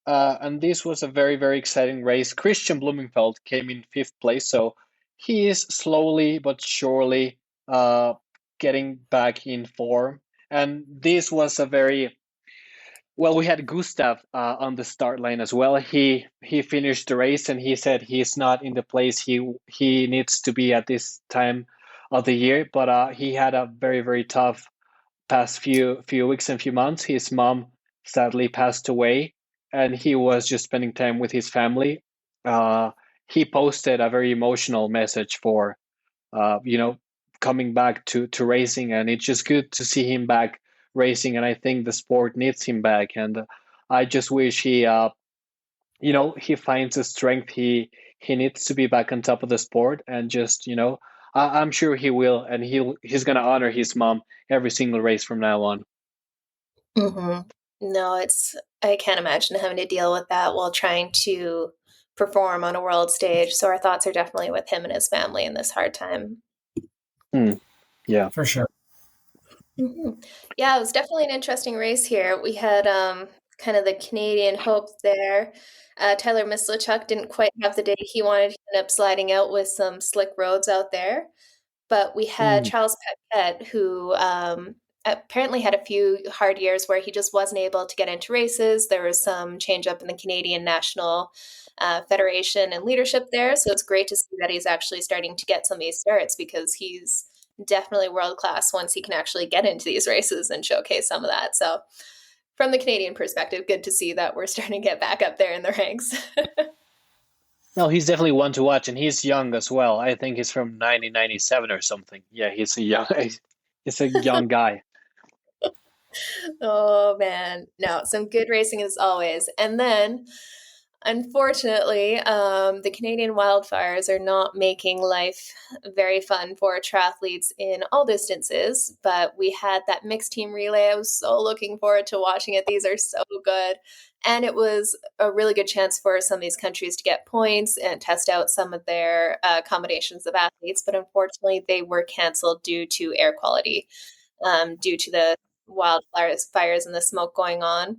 And this was a very, very exciting race. Christian Blumenfeld came in 5th place. So he is slowly but surely getting back in form. And this was a very well. We had Gustav on the start line as well. He finished the race and he said he's not in the place he needs to be at this time of the year. But he had a very, very tough past few weeks and few months. His mom sadly passed away, and he was just spending time with his family. He posted a very emotional message for coming back to racing, and it's just good to see him back racing. And I think the sport needs him back, and I just wish he he finds the strength he needs to be back on top of the sport. And just I'm sure he will, and he's gonna honor his mom every single race from now on. mm-hmm. No, I can't imagine having to deal with that while trying to perform on a world stage. So our thoughts are definitely with him and his family in this hard time. Yeah, for sure. Mm-hmm. Yeah, it was definitely an interesting race here. We had kind of the Canadian hopes there. Tyler Mislachuk didn't quite have the day he wanted. He ended up sliding out with some slick roads out there. But we had Charles Paquette, who apparently had a few hard years where he just wasn't able to get into races. There was some change up in the Canadian National Federation and leadership there. So it's great to see that he's actually starting to get some of these starts, because he's definitely world class once he can actually get into these races and showcase some of that. So from the Canadian perspective, good to see that we're starting to get back up there in the ranks. No, he's definitely one to watch, and he's young as well. I think he's from 1997 or something. Yeah, he's a young guy. Oh man, no, some good racing as always. And then, unfortunately, the Canadian wildfires are not making life very fun for triathletes in all distances. But we had that mixed team relay. I was so looking forward to watching it. These are so good. And it was a really good chance for some of these countries to get points and test out some of their combinations of athletes. But unfortunately, they were canceled due to air quality, due to the wildfires and the smoke going on.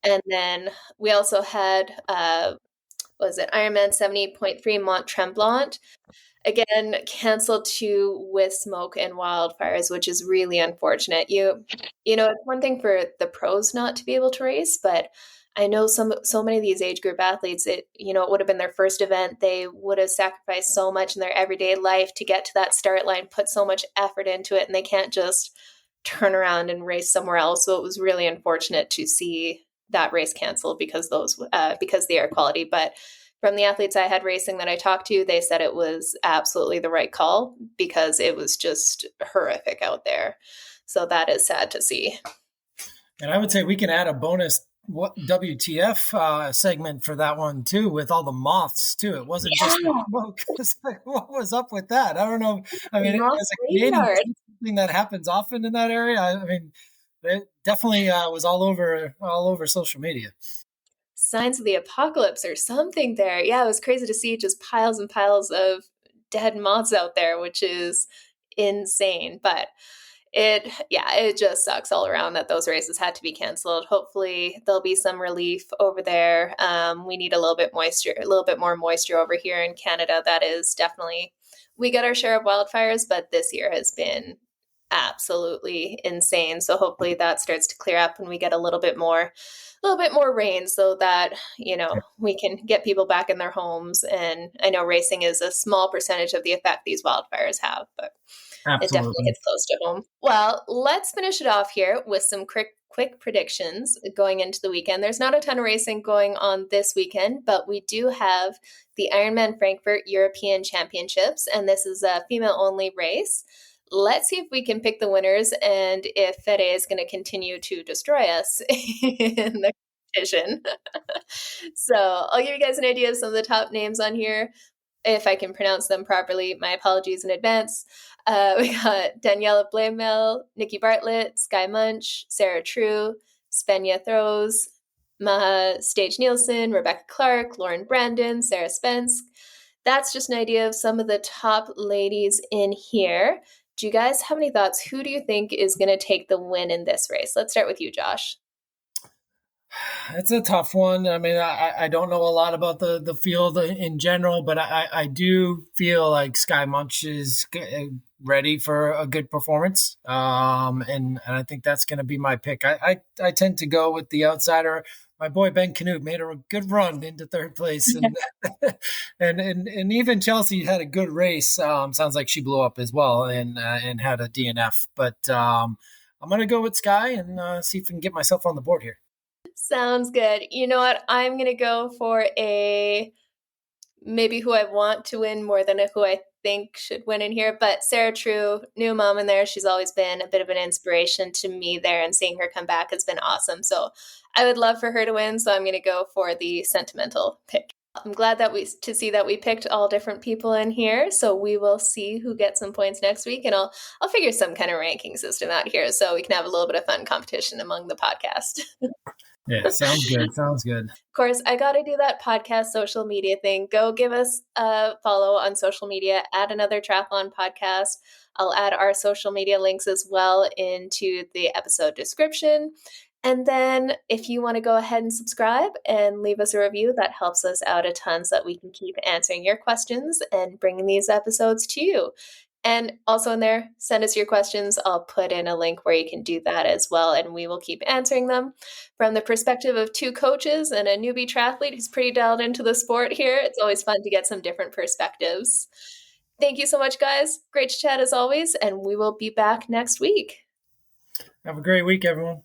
And then we also had, Ironman 70.3 Mont Tremblant, again, canceled too with smoke and wildfires, which is really unfortunate. It's one thing for the pros not to be able to race, but I know so many of these age group athletes, it would have been their first event. They would have sacrificed so much in their everyday life to get to that start line, put so much effort into it, and they can't just turn around and race somewhere else. So it was really unfortunate to see that race canceled because the air quality. But from the athletes I had racing that I talked to, they said it was absolutely the right call because it was just horrific out there. So that is sad to see. And I would say we can add a bonus WTF segment for that one too, with all the moths too. It wasn't just the smoke. What was up with that? I don't know. I mean, as a Canadian, something that happens often in that area. I mean, it definitely was all over social media. Signs of the apocalypse or something there. Yeah, it was crazy to see just piles and piles of dead moths out there, which is insane. But it just sucks all around that those races had to be canceled. Hopefully there'll be some relief over there. We need a little bit more moisture over here in Canada. That is definitely, we get our share of wildfires, but this year has been absolutely insane. So hopefully that starts to clear up and we get a little bit more rain so that, we can get people back in their homes. And I know racing is a small percentage of the effect these wildfires have, but Absolutely. It definitely hits close to home. Well, let's finish it off here with some quick predictions going into the weekend. There's not a ton of racing going on this weekend, but we do have the Ironman Frankfurt European Championships, and this is a female-only race. Let's see if we can pick the winners and if Fede is going to continue to destroy us in the competition. So I'll give you guys an idea of some of the top names on here. If I can pronounce them properly, my apologies in advance. We got Daniela Blamel, Nikki Bartlett, Sky Munch, Sarah True, Svenja Throws, Maha Stage Nielsen, Rebecca Clark, Lauren Brandon, Sarah Spence. That's just an idea of some of the top ladies in here. Do you guys have any thoughts? Who do you think is going to take the win in this race? Let's start with you, Josh. It's a tough one. I mean, I don't know a lot about the field in general, but I do feel like Sky Munch is ready for a good performance. And I think that's going to be my pick. I tend to go with the outsider. My boy Ben Canute made a good run into third place, and and even Chelsea had a good race. Sounds like she blew up as well and had a DNF. But I'm going to go with Sky and see if I can get myself on the board here. Sounds good. You know what? I'm going to go for maybe who I want to win more than who I think should win in here. But Sarah True, new mom in there. She's always been a bit of an inspiration to me there, and seeing her come back has been awesome. So I would love for her to win. So I'm going to go for the sentimental pick. I'm glad to see that we picked all different people in here. So we will see who gets some points next week, and I'll figure some kind of ranking system out here so we can have a little bit of fun competition among the podcast. Yeah, sounds good. Sounds good. Of course, I got to do that podcast social media thing. Go give us a follow on social media, add another Triathlon Podcast. I'll add our social media links as well into the episode description. And then if you want to go ahead and subscribe and leave us a review, that helps us out a ton so that we can keep answering your questions and bringing these episodes to you. And also in there, send us your questions. I'll put in a link where you can do that as well, and we will keep answering them. From the perspective of two coaches and a newbie triathlete who's pretty dialed into the sport here, it's always fun to get some different perspectives. Thank you so much, guys. Great to chat as always, and we will be back next week. Have a great week, everyone.